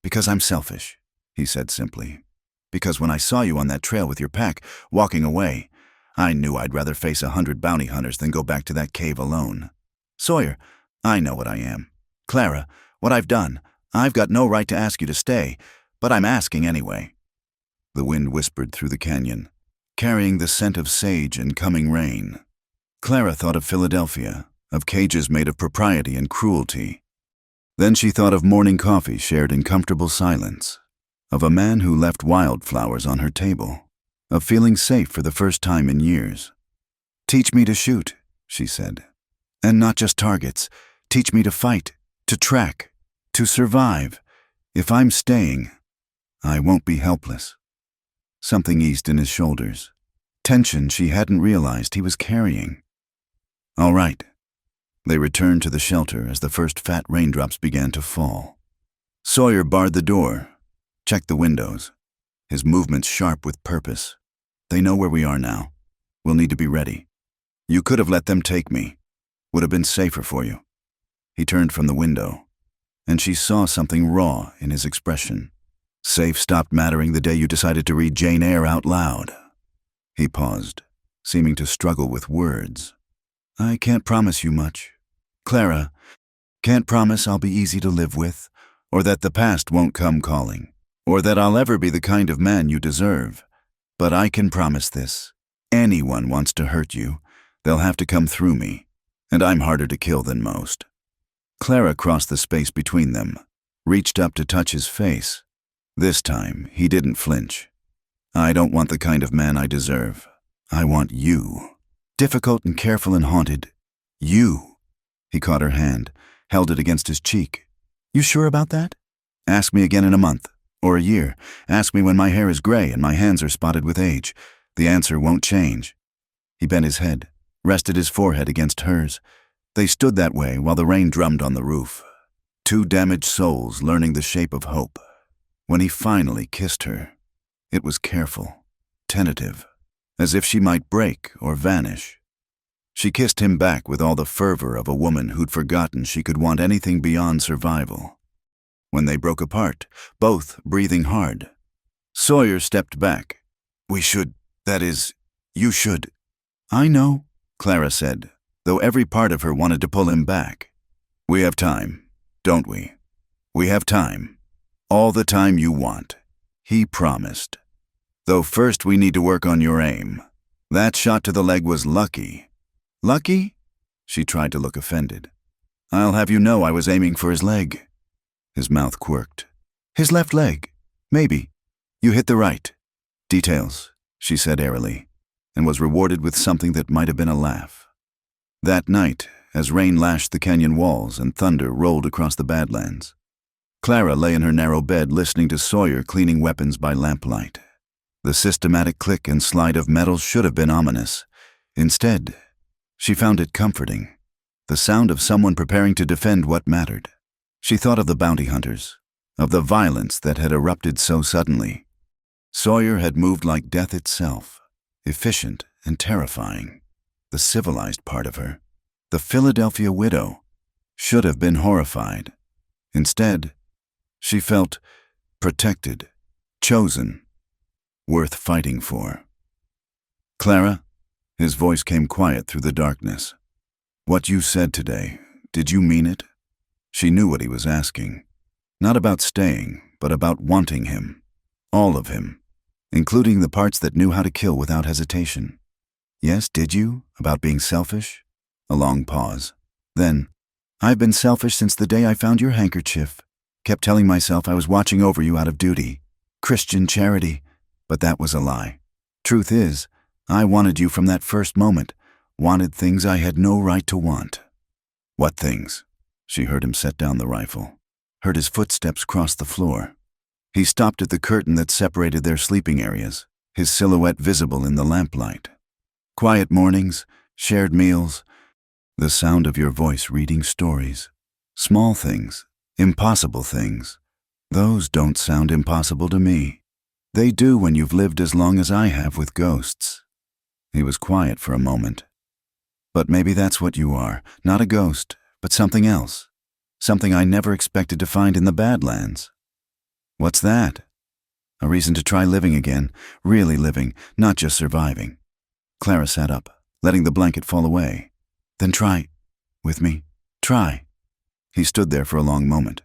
Because I'm selfish, he said simply. Because when I saw you on that trail with your pack, walking away, I knew I'd rather face 100 bounty hunters than go back to that cave alone. Sawyer, I know what I am. Clara, what I've done, I've got no right to ask you to stay, but I'm asking anyway. The wind whispered through the canyon, carrying the scent of sage and coming rain. Clara thought of Philadelphia, of cages made of propriety and cruelty. Then she thought of morning coffee shared in comfortable silence, of a man who left wildflowers on her table, of feeling safe for the first time in years. "Teach me to shoot," she said. "And not just targets. Teach me to fight, to track, to survive. If I'm staying, I won't be helpless." Something eased in his shoulders. Tension she hadn't realized he was carrying. "All right." They returned to the shelter as the first fat raindrops began to fall. Sawyer barred the door, checked the windows, his movements sharp with purpose. "They know where we are now. We'll need to be ready. You could have let them take me. Would have been safer for you." He turned from the window, and she saw something raw in his expression. "Safe stopped mattering the day you decided to read Jane Eyre out loud." He paused, seeming to struggle with words. "I can't promise you much. Clara, can't promise I'll be easy to live with, or that the past won't come calling, or that I'll ever be the kind of man you deserve. But I can promise this. Anyone wants to hurt you, they'll have to come through me, and I'm harder to kill than most." Clara crossed the space between them, reached up to touch his face. This time, he didn't flinch. "I don't want the kind of man I deserve. I want you. Difficult and careful and haunted. You." He caught her hand, held it against his cheek. "You sure about that? Ask me again in a month, or a year. Ask me when my hair is gray and my hands are spotted with age. The answer won't change." He bent his head, rested his forehead against hers. They stood that way while the rain drummed on the roof. Two damaged souls learning the shape of hope. When he finally kissed her, it was careful, tentative, as if she might break or vanish. She kissed him back with all the fervor of a woman who'd forgotten she could want anything beyond survival. When they broke apart, both breathing hard, Sawyer stepped back. You should." "I know," Clara said, though every part of her wanted to pull him back. "We have time, don't we? We have time. All the time you want," he promised. "Though first we need to work on your aim. That shot to the leg was lucky." "Lucky?" She tried to look offended. "I'll have you know I was aiming for his leg." His mouth quirked. "His left leg. Maybe. You hit the right." "Details," she said airily, and was rewarded with something that might have been a laugh. That night, as rain lashed the canyon walls and thunder rolled across the Badlands, Clara lay in her narrow bed listening to Sawyer cleaning weapons by lamplight. The systematic click and slide of metal should have been ominous. Instead, she found it comforting, the sound of someone preparing to defend what mattered. She thought of the bounty hunters, of the violence that had erupted so suddenly. Sawyer had moved like death itself, efficient and terrifying. The civilized part of her, the Philadelphia widow, should have been horrified. Instead, she felt protected, chosen, worth fighting for. "Clara," his voice came quiet through the darkness. "What you said today, did you mean it?" She knew what he was asking. Not about staying, but about wanting him. All of him, including the parts that knew how to kill without hesitation. "Yes, did you? About being selfish?" A long pause. Then, "I've been selfish since the day I found your handkerchief. Kept telling myself I was watching over you out of duty. Christian charity. But that was a lie. Truth is, I wanted you from that first moment. Wanted things I had no right to want." "What things?" She heard him set down the rifle. Heard his footsteps cross the floor. He stopped at the curtain that separated their sleeping areas, his silhouette visible in the lamplight. "Quiet mornings, shared meals, the sound of your voice reading stories. Small things, impossible things. Those don't sound impossible to me. They do when you've lived as long as I have with ghosts." He was quiet for a moment. "But maybe that's what you are, not a ghost, but something else. Something I never expected to find in the Badlands." "What's that?" "A reason to try living again, really living, not just surviving." Clara sat up, letting the blanket fall away. "Then try with me. Try." He stood there for a long moment,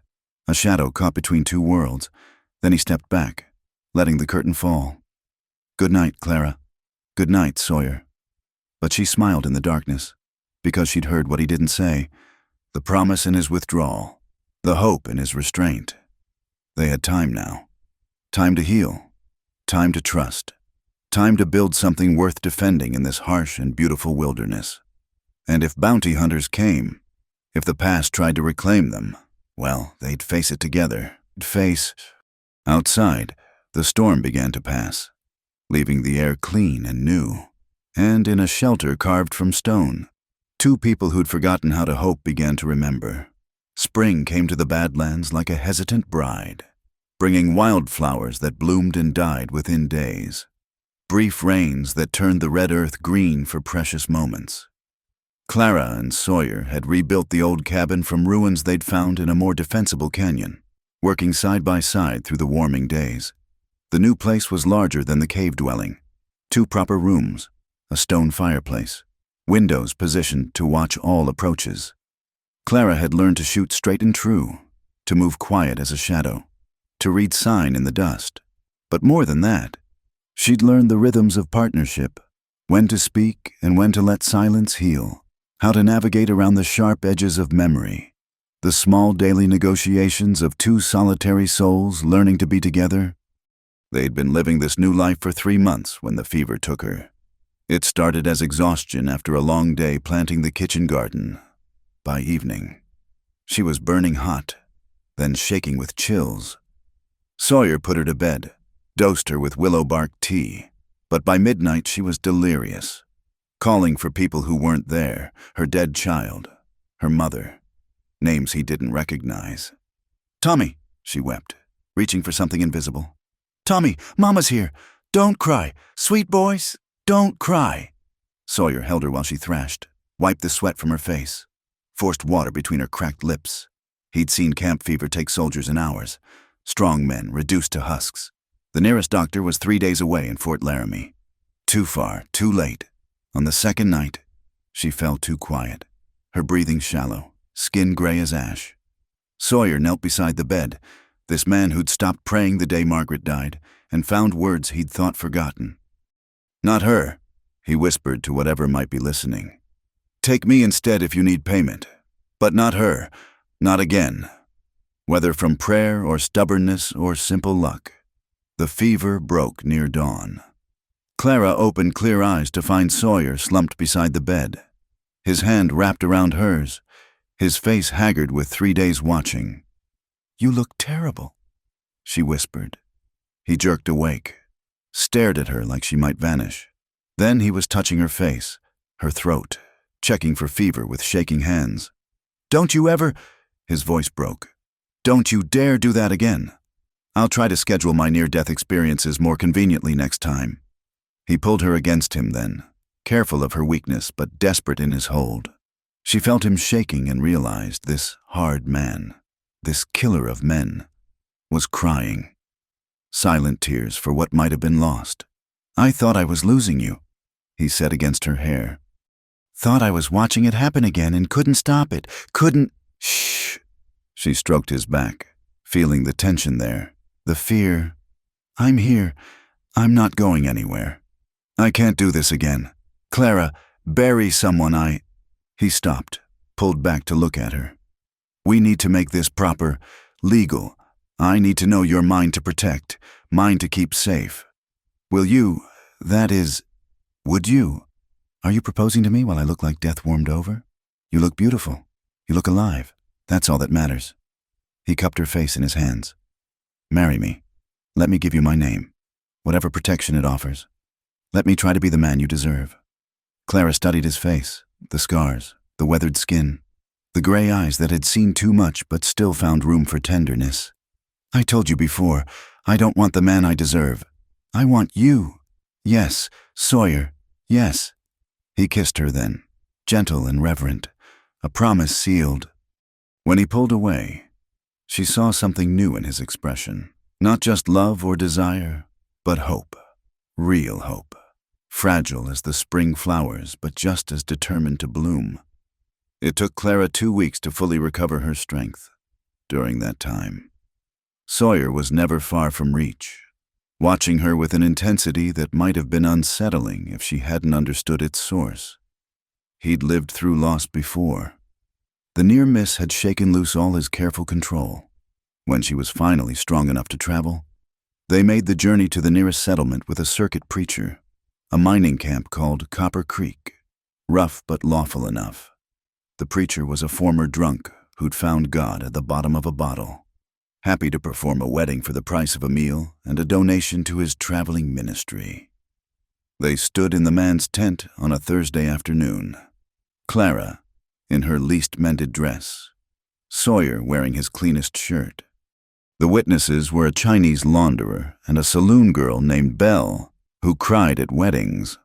a shadow caught between two worlds. Then he stepped back, letting the curtain fall. "Good night, Clara. Good night, Sawyer." But she smiled in the darkness, because she'd heard what he didn't say, the promise in his withdrawal. the hope in his restraint. They had time now. Time to heal. Time to trust. Time to build something worth defending in this harsh and beautiful wilderness. And if bounty hunters came, if the past tried to reclaim them, well, they'd face it together. Outside, the storm began to pass, leaving the air clean and new. And in a shelter carved from stone, two people who'd forgotten how to hope began to remember. Spring came to the Badlands like a hesitant bride, bringing wildflowers that bloomed and died within days. Brief rains that turned the red earth green for precious moments. Clara and Sawyer had rebuilt the old cabin from ruins they'd found in a more defensible canyon, working side by side through the warming days. The new place was larger than the cave dwelling. 2 proper rooms, a stone fireplace, windows positioned to watch all approaches. Clara had learned to shoot straight and true, to move quiet as a shadow, to read sign in the dust. But more than that, she'd learned the rhythms of partnership, when to speak and when to let silence heal, how to navigate around the sharp edges of memory, the small daily negotiations of 2 solitary souls learning to be together. They'd been living this new life for 3 months when the fever took her. It started as exhaustion after a long day planting the kitchen garden. By evening, she was burning hot, then shaking with chills. Sawyer put her to bed, dosed her with willow bark tea, but by midnight she was delirious, calling for people who weren't there, her dead child, her mother, names he didn't recognize. "Tommy," she wept, reaching for something invisible. "Tommy, Mama's here. Don't cry. Sweet boys, don't cry." Sawyer held her while she thrashed, wiped the sweat from her face, forced water between her cracked lips. He'd seen camp fever take soldiers in hours, strong men reduced to husks. The nearest doctor was 3 days away in Fort Laramie. Too far, too late. On the second night, she fell too quiet, her breathing shallow, skin gray as ash. Sawyer knelt beside the bed, this man who'd stopped praying the day Margaret died and found words he'd thought forgotten. "Not her," he whispered to whatever might be listening. "Take me instead if you need payment, but not her, not again." Whether from prayer or stubbornness or simple luck, the fever broke near dawn. Clara opened clear eyes to find Sawyer slumped beside the bed, his hand wrapped around hers, his face haggard with 3 days watching. "You look terrible," she whispered. He jerked awake, stared at her like she might vanish. Then he was touching her face, her throat, checking for fever with shaking hands. "Don't you ever—" his voice broke. "Don't you dare do that again. I'll try to schedule my near-death experiences more conveniently next time." He pulled her against him then, careful of her weakness but desperate in his hold. She felt him shaking and realized this hard man, this killer of men, was crying. Silent tears for what might have been lost. "I thought I was losing you," he said against her hair. "Thought I was watching it happen again and couldn't stop it. Couldn't—" "Shh." She stroked his back, feeling the tension there, the fear. "I'm here. I'm not going anywhere. I can't do this again. Clara, bury someone. He stopped, pulled back to look at her. "We need to make this proper, legal. I need to know you're mine to protect, mine to keep safe. Will you, that is, would you? Are you proposing to me while I look like death warmed over? You look beautiful. You look alive. That's all that matters." He cupped her face in his hands. "Marry me. Let me give you my name, whatever protection it offers. Let me try to be the man you deserve." Clara studied his face, the scars, the weathered skin, the gray eyes that had seen too much but still found room for tenderness. "I told you before, I don't want the man I deserve. I want you. Yes, Sawyer, yes." He kissed her then, gentle and reverent, a promise sealed. When he pulled away, she saw something new in his expression. Not just love or desire, but hope. Real hope. Fragile as the spring flowers, but just as determined to bloom. It took Clara 2 weeks to fully recover her strength. During that time, Sawyer was never far from reach, watching her with an intensity that might have been unsettling if she hadn't understood its source. He'd lived through loss before. The near miss had shaken loose all his careful control. When she was finally strong enough to travel, they made the journey to the nearest settlement with a circuit preacher, a mining camp called Copper Creek, rough but lawful enough. The preacher was a former drunk who'd found God at the bottom of a bottle, happy to perform a wedding for the price of a meal and a donation to his traveling ministry. They stood in the man's tent on a Thursday afternoon. Clara, in her least mended dress, Sawyer wearing his cleanest shirt. The witnesses were a Chinese launderer and a saloon girl named Belle, who cried at weddings.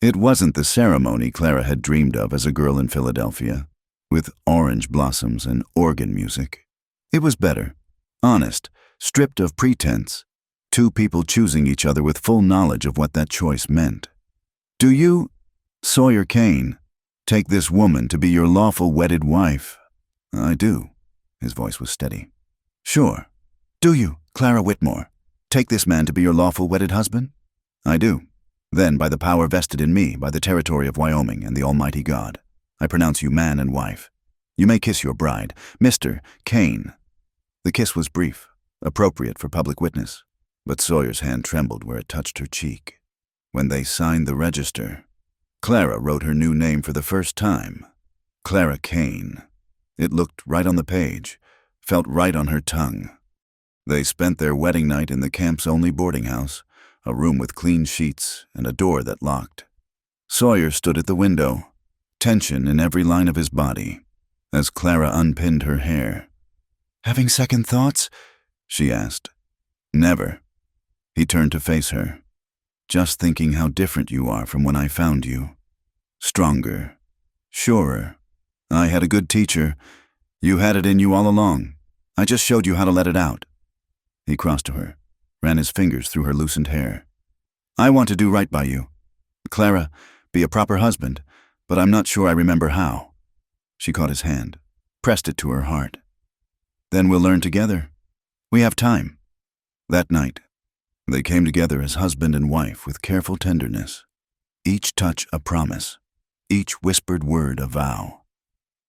It wasn't the ceremony Clara had dreamed of as a girl in Philadelphia, with orange blossoms and organ music. It was better, honest, stripped of pretense, two people choosing each other with full knowledge of what that choice meant. Do you, Sawyer Kane, take this woman to be your lawful wedded wife? I do. His voice was steady. Sure. Do you, Clara Whitmore, take this man to be your lawful wedded husband? I do. Then, by the power vested in me by the territory of Wyoming and the Almighty God, I pronounce you man and wife. You may kiss your bride, Mr. Kane. The kiss was brief, appropriate for public witness, but Sawyer's hand trembled where it touched her cheek. When they signed the register, Clara wrote her new name for the first time, Clara Kane. It looked right on the page, felt right on her tongue. They spent their wedding night in the camp's only boarding house, a room with clean sheets and a door that locked. Sawyer stood at the window, tension in every line of his body, as Clara unpinned her hair. Having second thoughts? She asked. Never. He turned to face her. Just thinking how different you are from when I found you. Stronger. Surer. I had a good teacher. You had it in you all along. I just showed you how to let it out. He crossed to her, ran his fingers through her loosened hair. I want to do right by you. Clara, be a proper husband, but I'm not sure I remember how. She caught his hand, pressed it to her heart. Then we'll learn together. We have time. That night, they came together as husband and wife with careful tenderness, each touch a promise, each whispered word a vow.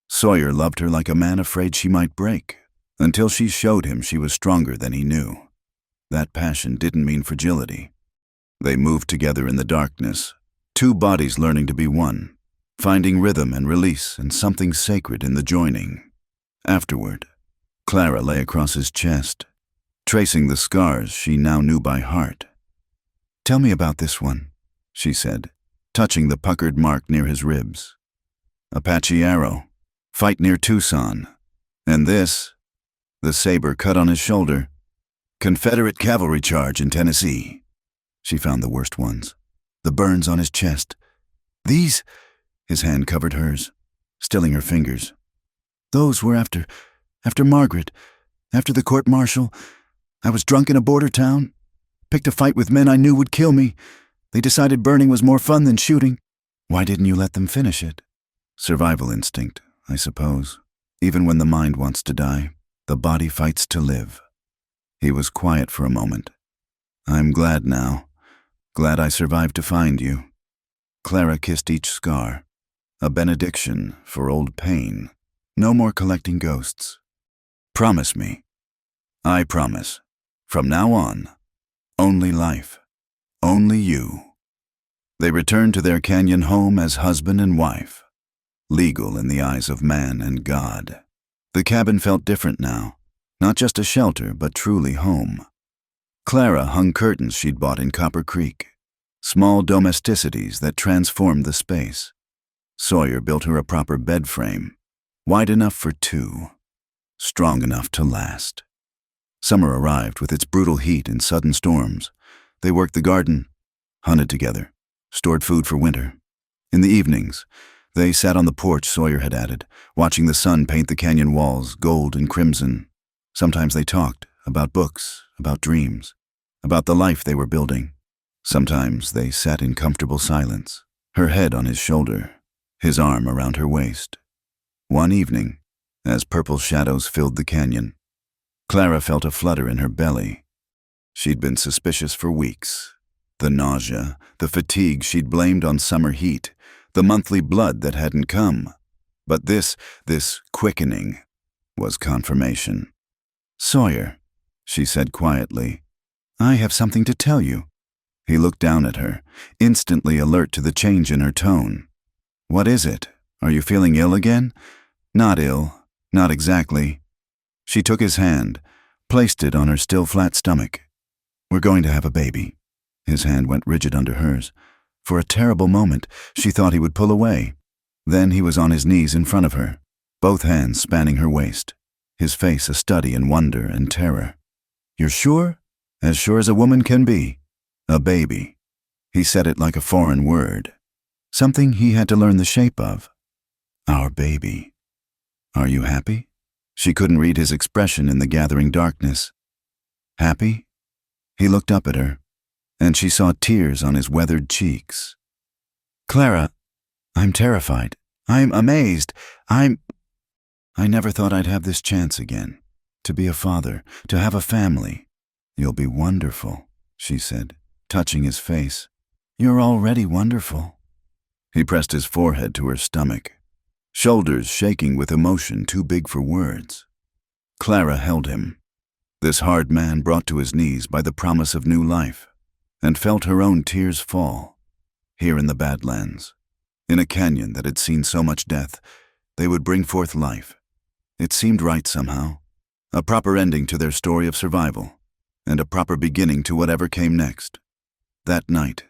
Sawyer loved her like a man afraid she might break, until she showed him she was stronger than he knew. That passion didn't mean fragility. They moved together in the darkness, two bodies learning to be one, finding rhythm and release and something sacred in the joining. Afterward, Clara lay across his chest, tracing the scars she now knew by heart. Tell me about this one, she said, touching the puckered mark near his ribs. Apache arrow, fight near Tucson. And this, the saber cut on his shoulder, Confederate cavalry charge in Tennessee. She found the worst ones. The burns on his chest. These, his hand covered hers, stilling her fingers. Those were after Margaret, after the court-martial. I was drunk in a border town, picked a fight with men I knew would kill me. They decided burning was more fun than shooting. Why didn't you let them finish it? Survival instinct, I suppose. Even when the mind wants to die, the body fights to live. He was quiet for a moment. I'm glad now. Glad I survived to find you. Clara kissed each scar. A benediction for old pain. No more collecting ghosts. Promise me. I promise. From now on, only life. Only you. They returned to their canyon home as husband and wife. Legal in the eyes of man and God. The cabin felt different now. Not just a shelter, but truly home. Clara hung curtains she'd bought in Copper Creek. Small domesticities that transformed the space. Sawyer built her a proper bed frame. Wide enough for two. Strong enough to last. Summer arrived with its brutal heat and sudden storms. They worked the garden, hunted together, stored food for winter. In the evenings, they sat on the porch Sawyer had added, watching the sun paint the canyon walls gold and crimson. Sometimes they talked about books, about dreams, about the life they were building. Sometimes they sat in comfortable silence, her head on his shoulder, his arm around her waist. One evening, as purple shadows filled the canyon, Clara felt a flutter in her belly. She'd been suspicious for weeks. The nausea, the fatigue she'd blamed on summer heat, the monthly blood that hadn't come. But this quickening was confirmation. "Sawyer," she said quietly, "I have something to tell you." He looked down at her, instantly alert to the change in her tone. "What is it? Are you feeling ill again?" "Not ill, not exactly." She took his hand, placed it on her still flat stomach. "We're going to have a baby." His hand went rigid under hers. For a terrible moment, she thought he would pull away. Then he was on his knees in front of her, both hands spanning her waist, his face a study in wonder and terror. "You're sure? As sure as a woman can be. A baby." He said it like a foreign word, something he had to learn the shape of. "Our baby. Are you happy?" She couldn't read his expression in the gathering darkness. "Happy?" He looked up at her, and she saw tears on his weathered cheeks. "Clara, I'm terrified. I'm amazed. I never thought I'd have this chance again. To be a father, to have a family." "You'll be wonderful," she said, touching his face. "You're already wonderful." He pressed his forehead to her stomach, shoulders shaking with emotion too big for words. Clara held him, this hard man brought to his knees by the promise of new life, and felt her own tears fall. Here in the Badlands, in a canyon that had seen so much death, they would bring forth life. It seemed right somehow, a proper ending to their story of survival, and a proper beginning to whatever came next. That night,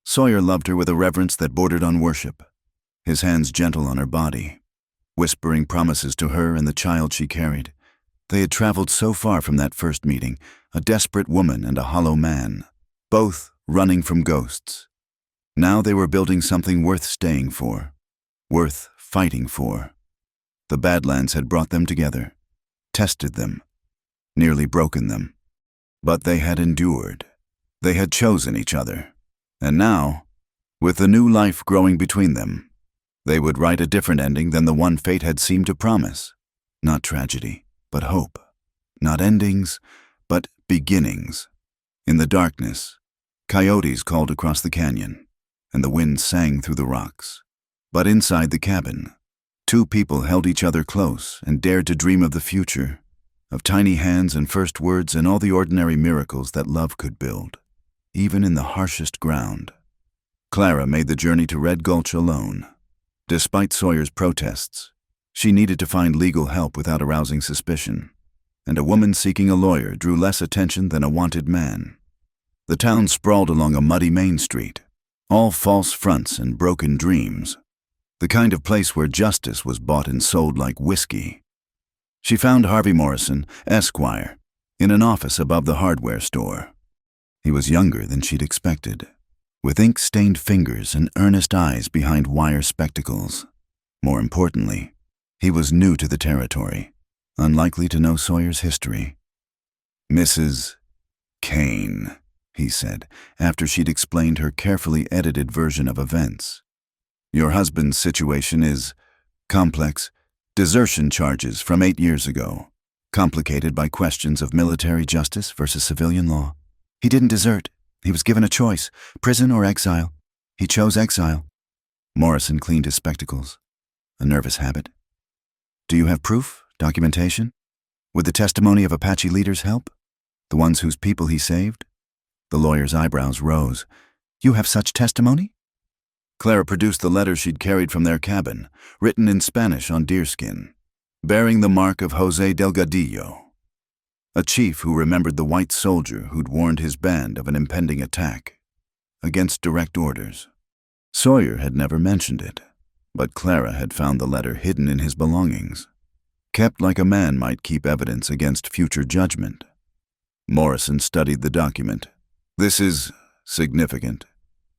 Sawyer loved her with a reverence that bordered on worship, his hands gentle on her body, whispering promises to her and the child she carried. They had traveled so far from that first meeting, a desperate woman and a hollow man, both running from ghosts. Now they were building something worth staying for, worth fighting for. The Badlands had brought them together, tested them, nearly broken them. But they had endured. They had chosen each other. And now, with the new life growing between them, they would write a different ending than the one fate had seemed to promise. Not tragedy, but hope. Not endings, but beginnings. In the darkness, coyotes called across the canyon, and the wind sang through the rocks. But inside the cabin, two people held each other close and dared to dream of the future, of tiny hands and first words and all the ordinary miracles that love could build, even in the harshest ground. Clara made the journey to Red Gulch alone. Despite Sawyer's protests, she needed to find legal help without arousing suspicion, and a woman seeking a lawyer drew less attention than a wanted man. The town sprawled along a muddy main street, all false fronts and broken dreams, the kind of place where justice was bought and sold like whiskey. She found Harvey Morrison, Esquire, in an office above the hardware store. He was younger than she'd expected, with ink-stained fingers and earnest eyes behind wire spectacles. More importantly, he was new to the territory, unlikely to know Sawyer's history. "Mrs. Kane," he said, after she'd explained her carefully edited version of events. "Your husband's situation is complex. Desertion charges from 8 years ago, complicated by questions of military justice versus civilian law. He didn't desert. He was given a choice, prison or exile. He chose exile." Morrison cleaned his spectacles. "A nervous habit. Do you have proof, documentation? Would the testimony of Apache leaders help? The ones whose people he saved?" The lawyer's eyebrows rose. "You have such testimony?" Clara produced the letter she'd carried from their cabin, written in Spanish on deerskin, bearing the mark of José Delgadillo, a chief who remembered the white soldier who'd warned his band of an impending attack, against direct orders. Sawyer had never mentioned it, but Clara had found the letter hidden in his belongings, kept like a man might keep evidence against future judgment. Morrison studied the document. "This is significant.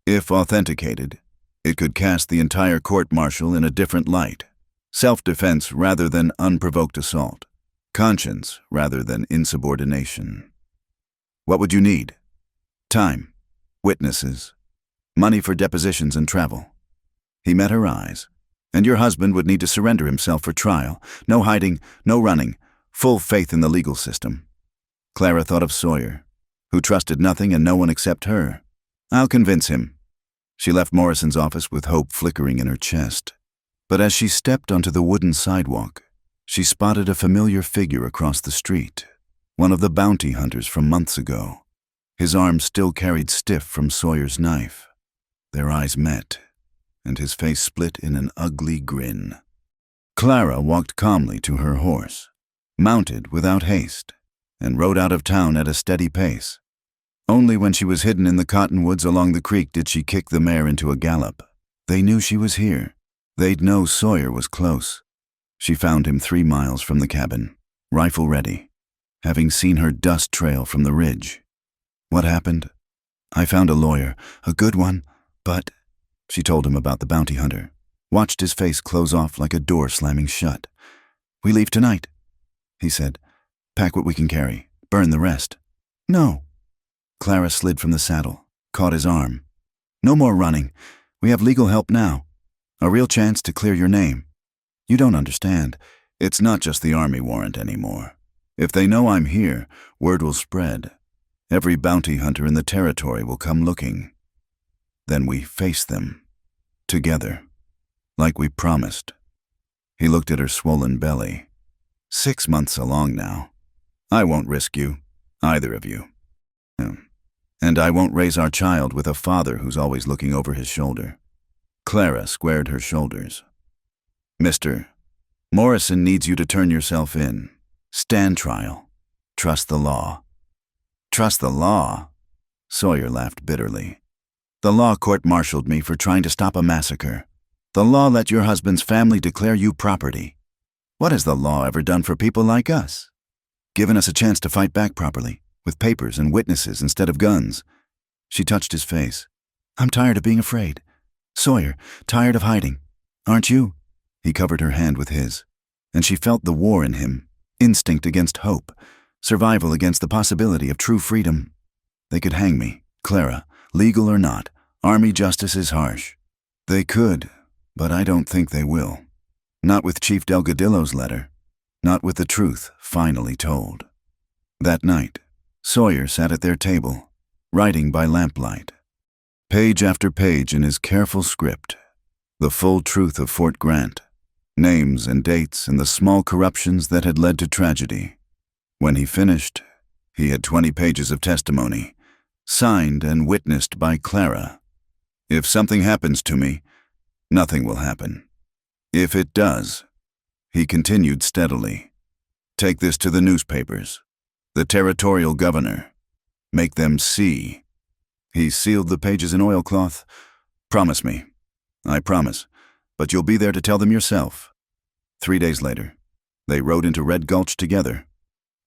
If authenticated, it could cast the entire court-martial in a different light. Self-defense rather than unprovoked assault. Conscience rather than insubordination. What would you need? Time, witnesses, money for depositions and travel." He met her eyes. "And your husband would need to surrender himself for trial. No hiding, no running, full faith in the legal system." Clara thought of Sawyer, who trusted nothing and no one except her. "I'll convince him." She left Morrison's office with hope flickering in her chest. But as she stepped onto the wooden sidewalk, she spotted a familiar figure across the street, one of the bounty hunters from months ago. His arm still carried stiff from Sawyer's knife. Their eyes met, and his face split in an ugly grin. Clara walked calmly to her horse, mounted without haste, and rode out of town at a steady pace. Only when she was hidden in the cottonwoods along the creek did she kick the mare into a gallop. They knew she was here. They'd know Sawyer was close. She found him 3 miles from the cabin, rifle ready, having seen her dust trail from the ridge. What happened? I found a lawyer, a good one, but... She told him about the bounty hunter, watched his face close off like a door slamming shut. We leave tonight, he said. Pack what we can carry, burn the rest. No. Clara slid from the saddle, caught his arm. No more running. We have legal help now. A real chance to clear your name. You don't understand. It's not just the army warrant anymore. If they know I'm here, word will spread. Every bounty hunter in the territory will come looking. Then we face them. Together. Like we promised. He looked at her swollen belly. 6 months along now. I won't risk you, either of you. And I won't raise our child with a father who's always looking over his shoulder. Clara squared her shoulders. Mister, Morrison needs you to turn yourself in. Stand trial. Trust the law. Trust the law? Sawyer laughed bitterly. The law court-martialed me for trying to stop a massacre. The law let your husband's family declare you property. What has the law ever done for people like us? Given us a chance to fight back properly, with papers and witnesses instead of guns. She touched his face. I'm tired of being afraid. Sawyer, tired of hiding. Aren't you? He covered her hand with his, and she felt the war in him, instinct against hope, survival against the possibility of true freedom. They could hang me, Clara, legal or not. Army justice is harsh. They could, but I don't think they will. Not with Chief Delgadillo's letter. Not with the truth finally told. That night, Sawyer sat at their table, writing by lamplight. Page after page in his careful script, the full truth of Fort Grant, names and dates and the small corruptions that had led to tragedy. When he finished, he had 20 pages of testimony, signed and witnessed by Clara. If something happens to me, nothing will happen. If it does, he continued steadily, take this to the newspapers, the territorial governor, make them see. He sealed the pages in oilcloth. Promise me. I promise, but you'll be there to tell them yourself. 3 days later, they rode into Red Gulch together.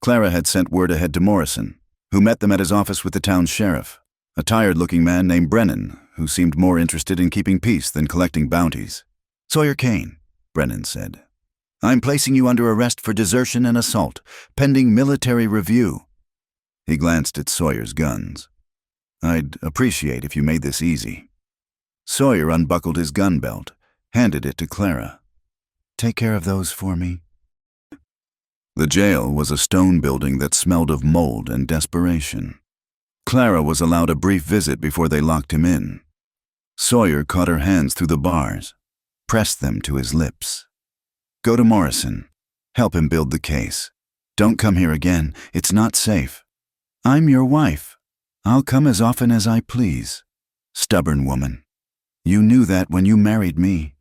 Clara had sent word ahead to Morrison, who met them at his office with the town's sheriff, a tired-looking man named Brennan, who seemed more interested in keeping peace than collecting bounties. Sawyer Kane, Brennan said. I'm placing you under arrest for desertion and assault, pending military review. He glanced at Sawyer's guns. I'd appreciate if you made this easy. Sawyer unbuckled his gun belt, handed it to Clara. Take care of those for me. The jail was a stone building that smelled of mold and desperation. Clara was allowed a brief visit before they locked him in. Sawyer caught her hands through the bars, pressed them to his lips. Go to Morrison. Help him build the case. Don't come here again. It's not safe. I'm your wife. I'll come as often as I please. Stubborn woman. You knew that when you married me.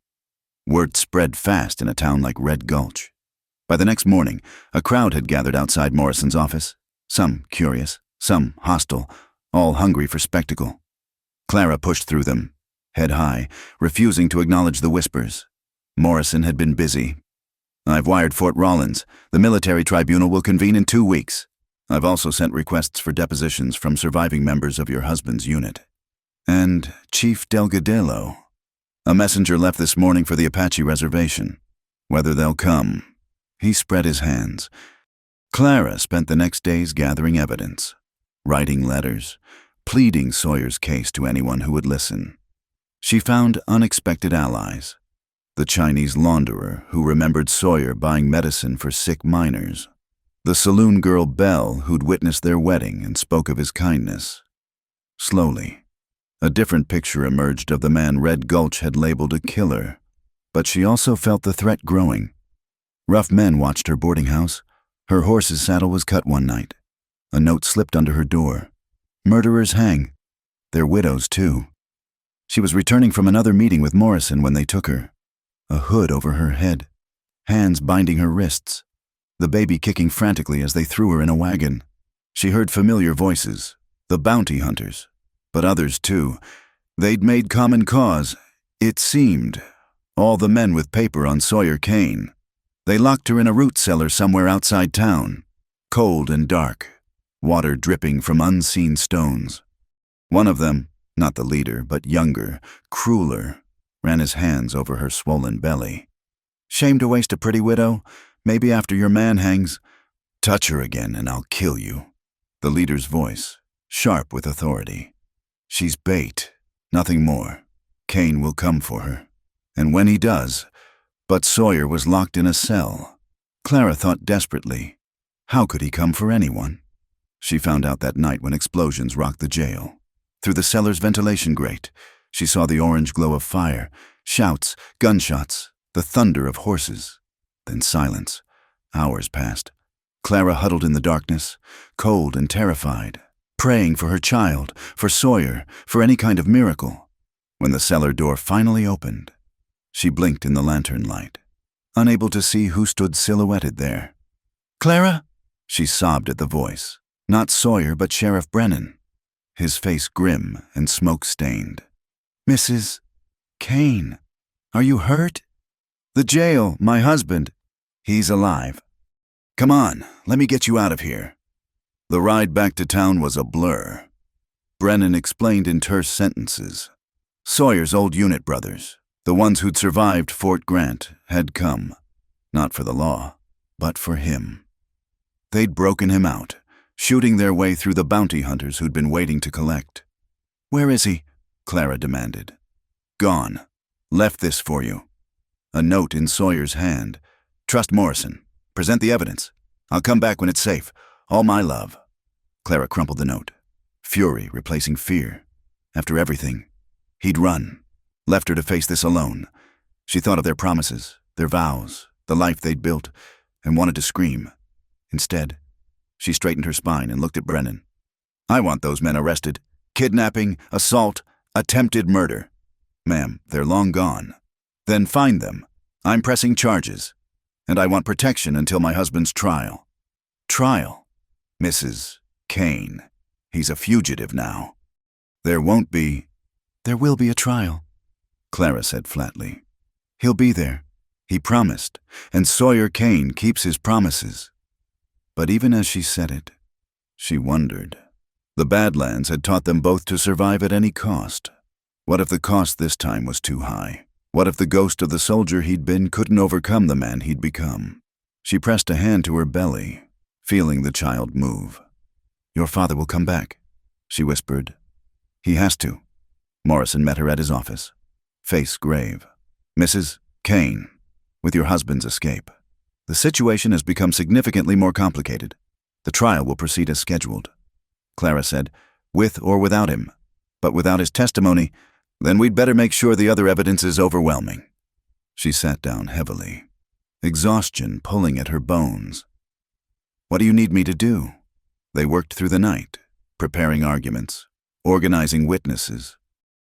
Word spread fast in a town like Red Gulch. By the next morning, a crowd had gathered outside Morrison's office, some curious, some hostile, all hungry for spectacle. Clara pushed through them, head high, refusing to acknowledge the whispers. Morrison had been busy. I've wired Fort Rollins. The military tribunal will convene in 2 weeks. I've also sent requests for depositions from surviving members of your husband's unit. And Chief Delgadillo. A messenger left this morning for the Apache reservation. Whether they'll come. He spread his hands. Clara spent the next days gathering evidence, writing letters, pleading Sawyer's case to anyone who would listen. She found unexpected allies. The Chinese launderer who remembered Sawyer buying medicine for sick miners. The saloon girl Belle who'd witnessed their wedding and spoke of his kindness. Slowly, a different picture emerged of the man Red Gulch had labeled a killer. But she also felt the threat growing. Rough men watched her boarding house. Her horse's saddle was cut one night. A note slipped under her door. Murderers hang. They're widows, too. She was returning from another meeting with Morrison when they took her. A hood over her head, hands binding her wrists, the baby kicking frantically as they threw her in a wagon. She heard familiar voices, the bounty hunters, but others too. They'd made common cause, it seemed, all the men with paper on Sawyer Kane. They locked her in a root cellar somewhere outside town, cold and dark, water dripping from unseen stones. One of them, not the leader, but younger, crueler, ran his hands over her swollen belly. Shame to waste a pretty widow? Maybe after your man hangs. Touch her again and I'll kill you. The leader's voice, sharp with authority. She's bait, nothing more. Kane will come for her. And when he does, but Sawyer was locked in a cell. Clara thought desperately, how could he come for anyone? She found out that night when explosions rocked the jail. Through the cellar's ventilation grate, she saw the orange glow of fire, shouts, gunshots, the thunder of horses. Then silence. Hours passed. Clara huddled in the darkness, cold and terrified, praying for her child, for Sawyer, for any kind of miracle. When the cellar door finally opened, she blinked in the lantern light, unable to see who stood silhouetted there. "Clara?" She sobbed at the voice. Not Sawyer, but Sheriff Brennan, his face grim and smoke-stained. "Mrs. Kane, are you hurt?" "The jail, my husband. He's alive. Come on, let me get you out of here." The ride back to town was a blur. Brennan explained in terse sentences. Sawyer's old unit brothers, the ones who'd survived Fort Grant, had come, not for the law, but for him. They'd broken him out, shooting their way through the bounty hunters who'd been waiting to collect. "Where is he?" Clara demanded. "Gone. Left this for you." A note in Sawyer's hand. "Trust Morrison. Present the evidence. I'll come back when it's safe. All my love." Clara crumpled the note. Fury replacing fear. After everything, he'd run. Left her to face this alone. She thought of their promises, their vows, the life they'd built, and wanted to scream. Instead, she straightened her spine and looked at Brennan. "I want those men arrested. Kidnapping, assault, attempted murder. Ma'am, they're long gone. Then find them. I'm pressing charges. And I want protection until my husband's trial." "Trial? Mrs. Kane. He's a fugitive now." "There won't be." "There will be a trial," Clara said flatly. "He'll be there. He promised, and Sawyer Kane keeps his promises." But even as she said it, she wondered. The Badlands had taught them both to survive at any cost. What if the cost this time was too high? What if the ghost of the soldier he'd been couldn't overcome the man he'd become? She pressed a hand to her belly, feeling the child move. "Your father will come back," she whispered. "He has to." Morrison met her at his office, face grave. "Mrs. Kane, with your husband's escape, the situation has become significantly more complicated. The trial will proceed as scheduled." Clara said, "With or without him, but without his testimony, then we'd better make sure the other evidence is overwhelming." She sat down heavily, exhaustion pulling at her bones. "What do you need me to do?" They worked through the night, preparing arguments, organizing witnesses,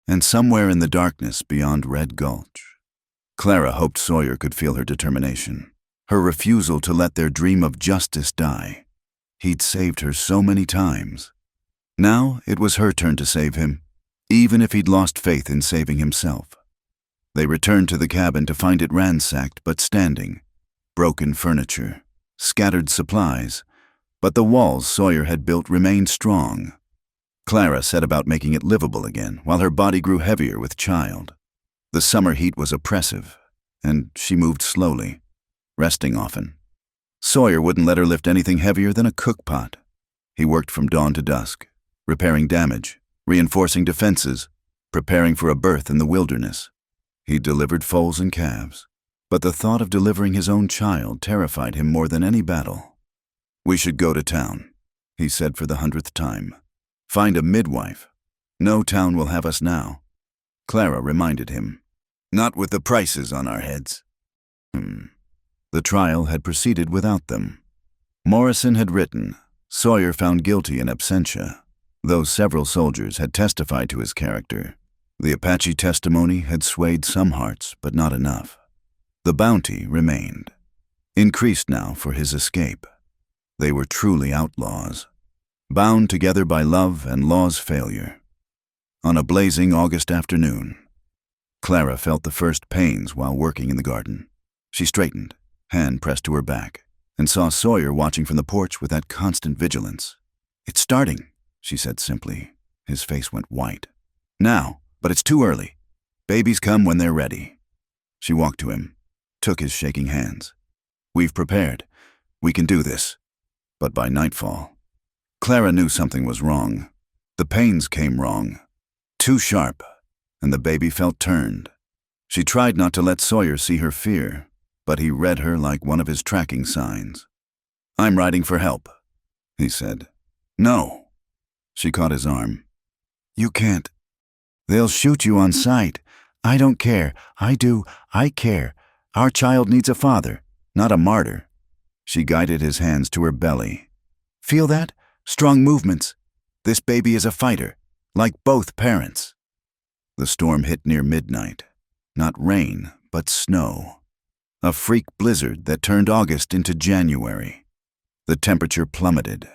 and somewhere in the darkness beyond Red Gulch, Clara hoped Sawyer could feel her determination, her refusal to let their dream of justice die. He'd saved her so many times. Now it was her turn to save him, even if he'd lost faith in saving himself. They returned to the cabin to find it ransacked but standing, broken furniture, scattered supplies, but the walls Sawyer had built remained strong. Clara set about making it livable again while her body grew heavier with child. The summer heat was oppressive, and she moved slowly, resting often. Sawyer wouldn't let her lift anything heavier than a cookpot. He worked from dawn to dusk, repairing damage, reinforcing defenses, preparing for a birth in the wilderness. He delivered foals and calves, but the thought of delivering his own child terrified him more than any battle. "We should go to town," he said for the 100th time. "Find a midwife. No town will have us now." Clara reminded him. Not with the prices on our heads. The trial had proceeded without them. Morrison had written, Sawyer found guilty in absentia, though several soldiers had testified to his character. The Apache testimony had swayed some hearts, but not enough. The bounty remained, increased now for his escape. They were truly outlaws, bound together by love and law's failure. On a blazing August afternoon, Clara felt the first pains while working in the garden. She straightened, hand pressed to her back, and saw Sawyer watching from the porch with that constant vigilance. "It's starting," she said simply. His face went white. "Now, but it's too early. Babies come when they're ready." She walked to him, took his shaking hands. "We've prepared. We can do this." But by nightfall, Clara knew something was wrong. The pains came wrong, too sharp, and the baby felt turned. She tried not to let Sawyer see her fear, but he read her like one of his tracking signs. "I'm writing for help," he said. "No." She caught his arm. "You can't. They'll shoot you on sight. I don't care. I do. I care. Our child needs a father, not a martyr." She guided his hands to her belly. "Feel that? Strong movements. This baby is a fighter, like both parents." The storm hit near midnight. Not rain, but snow. A freak blizzard that turned August into January. The temperature plummeted.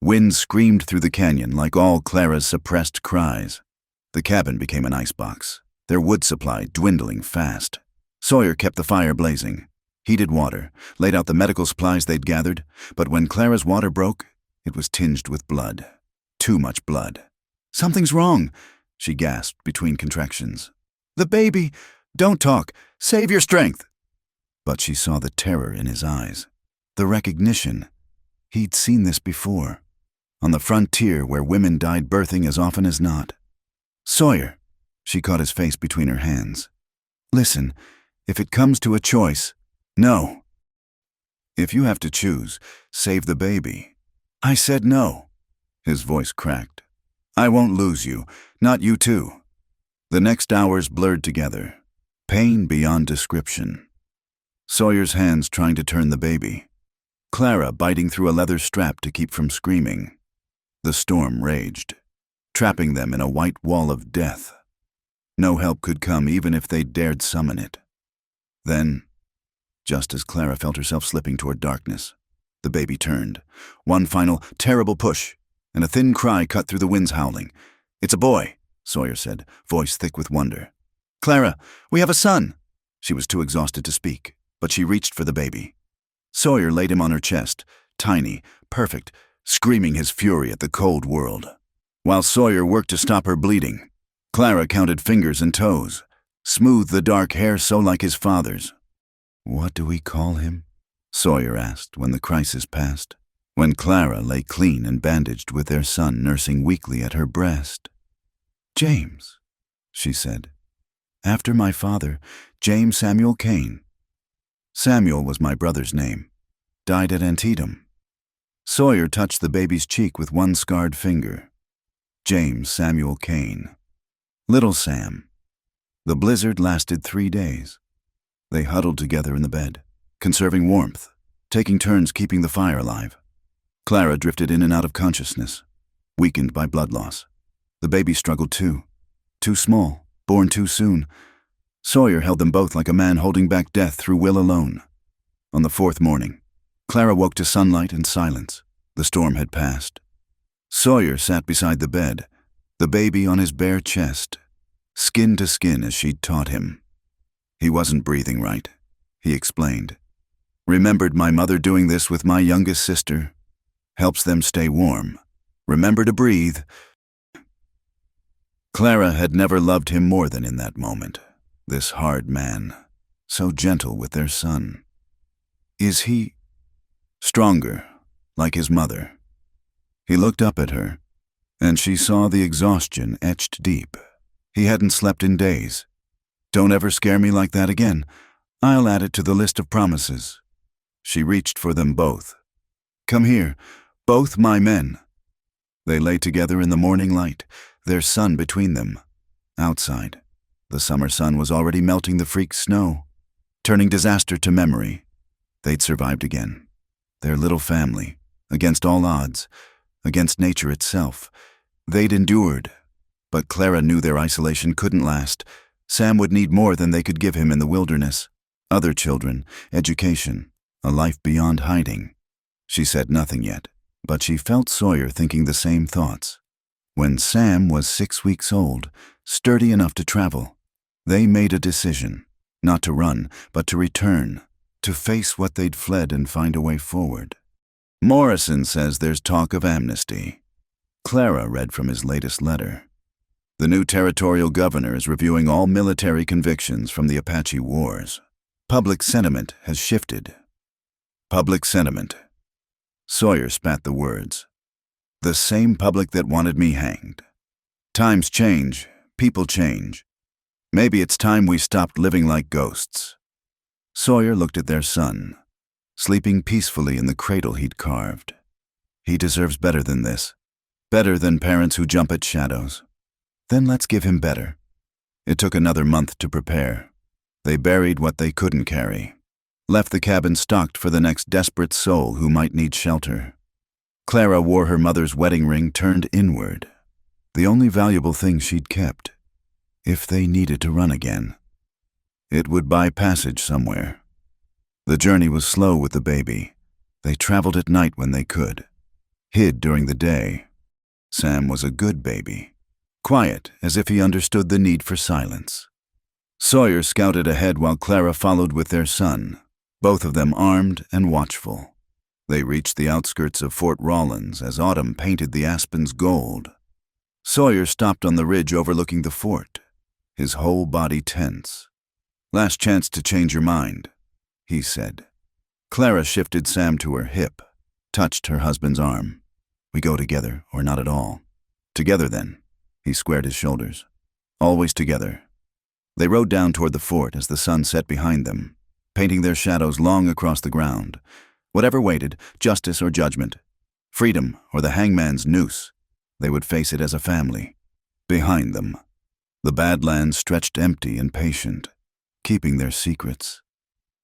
Wind screamed through the canyon like all Clara's suppressed cries. The cabin became an icebox, their wood supply dwindling fast. Sawyer kept the fire blazing, heated water, laid out the medical supplies they'd gathered, but when Clara's water broke, it was tinged with blood. Too much blood. "Something's wrong," she gasped between contractions. "The baby! Don't talk! Save your strength!" But she saw the terror in his eyes, the recognition. He'd seen this before, on the frontier where women died birthing as often as not. "Sawyer," she caught his face between her hands. "Listen, if it comes to a choice, no. If you have to choose, save the baby." "I said no." His voice cracked. "I won't lose you, not you too." The next hours blurred together, pain beyond description. Sawyer's hands trying to turn the baby. Clara biting through a leather strap to keep from screaming. The storm raged, trapping them in a white wall of death. No help could come even if they dared summon it. Then, just as Clara felt herself slipping toward darkness, the baby turned. One final, terrible push, and a thin cry cut through the wind's howling. "It's a boy," Sawyer said, voice thick with wonder. "Clara, we have a son." She was too exhausted to speak, but she reached for the baby. Sawyer laid him on her chest, tiny, perfect, screaming his fury at the cold world. While Sawyer worked to stop her bleeding, Clara counted fingers and toes, smoothed the dark hair so like his father's. "What do we call him?" Sawyer asked when the crisis passed, when Clara lay clean and bandaged with their son nursing weakly at her breast. "James," she said. "After my father, James Samuel Kane. Samuel was my brother's name. Died at Antietam." Sawyer touched the baby's cheek with one scarred finger. James Samuel Kane. Little Sam. The blizzard lasted 3 days. They huddled together in the bed, conserving warmth, taking turns keeping the fire alive. Clara drifted in and out of consciousness, weakened by blood loss. The baby struggled too. Too small, born too soon. Sawyer held them both like a man holding back death through will alone. On the 4th morning, Clara woke to sunlight and silence. The storm had passed. Sawyer sat beside the bed, the baby on his bare chest, skin to skin as she'd taught him. "He wasn't breathing right," he explained. "Remembered my mother doing this with my youngest sister. Helps them stay warm. Remember to breathe." Clara had never loved him more than in that moment, this hard man, so gentle with their son. "Is he stronger, like his mother?" He looked up at her, and she saw the exhaustion etched deep. He hadn't slept in days. "Don't ever scare me like that again. I'll add it to the list of promises." She reached for them both. "Come here, both my men." They lay together in the morning light, their son between them, outside. The summer sun was already melting the freak's snow, turning disaster to memory. They'd survived again. Their little family, against all odds, against nature itself. They'd endured. But Clara knew their isolation couldn't last. Sam would need more than they could give him in the wilderness. Other children, education, a life beyond hiding. She said nothing yet, but she felt Sawyer thinking the same thoughts. When Sam was 6 weeks old, sturdy enough to travel, they made a decision, not to run, but to return, to face what they'd fled and find a way forward. Morrison says there's talk of amnesty. Clara read from his latest letter. The new territorial governor is reviewing all military convictions from the Apache Wars. Public sentiment has shifted. Public sentiment. Sawyer spat the words. The same public that wanted me hanged. Times change, people change. Maybe it's time we stopped living like ghosts. Sawyer looked at their son, sleeping peacefully in the cradle he'd carved. He deserves better than this. Better than parents who jump at shadows. Then let's give him better. It took another month to prepare. They buried what they couldn't carry. Left the cabin stocked for the next desperate soul who might need shelter. Clara wore her mother's wedding ring turned inward. The only valuable thing she'd kept. If they needed to run again. It would buy passage somewhere. The journey was slow with the baby. They traveled at night when they could. Hid during the day. Sam was a good baby. Quiet, as if he understood the need for silence. Sawyer scouted ahead while Clara followed with their son, both of them armed and watchful. They reached the outskirts of Fort Rawlins as autumn painted the aspens gold. Sawyer stopped on the ridge overlooking the fort, his whole body tense. Last chance to change your mind, he said. Clara shifted Sam to her hip, touched her husband's arm. We go together, or not at all. Together then. He squared his shoulders. Always together. They rode down toward the fort as the sun set behind them, painting their shadows long across the ground. Whatever waited, justice or judgment, freedom or the hangman's noose, they would face it as a family. Behind them, the Badlands stretched empty and patient, keeping their secrets.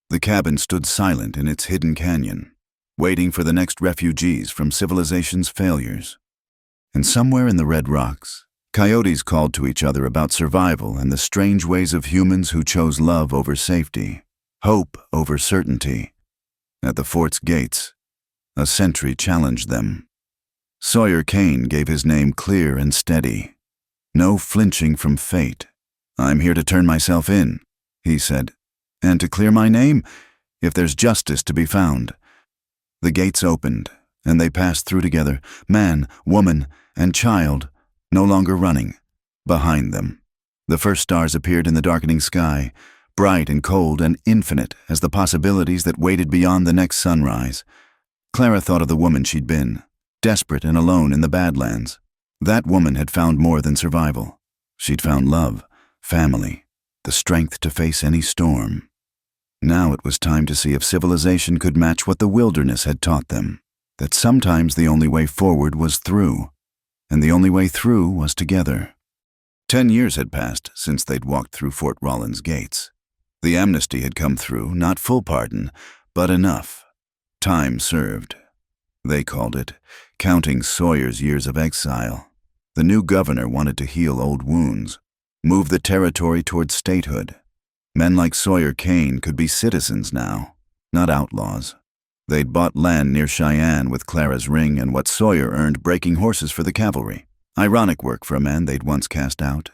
The cabin stood silent in its hidden canyon, waiting for the next refugees from civilization's failures. And somewhere in the red rocks, coyotes called to each other about survival and the strange ways of humans who chose love over safety, hope over certainty. At the fort's gates, a sentry challenged them. Sawyer Kane gave his name clear and steady. No flinching from fate. I'm here to turn myself in, he said, and to clear my name, if there's justice to be found. The gates opened, and they passed through together, man, woman, and child, no longer running. Behind them, the first stars appeared in the darkening sky, bright and cold and infinite as the possibilities that waited beyond the next sunrise. Clara thought of the woman she'd been, desperate and alone in the Badlands. That woman had found more than survival. She'd found love, family, the strength to face any storm. Now it was time to see if civilization could match what the wilderness had taught them, that sometimes the only way forward was through. And the only way through was together. 10 years had passed since they'd walked through Fort Rawlins' gates. The amnesty had come through, not full pardon, but enough. Time served. They called it, counting Sawyer's years of exile. The new governor wanted to heal old wounds, move the territory toward statehood. Men like Sawyer Kane could be citizens now, not outlaws. They'd bought land near Cheyenne with Clara's ring and what Sawyer earned breaking horses for the cavalry. Ironic work for a man they'd once cast out.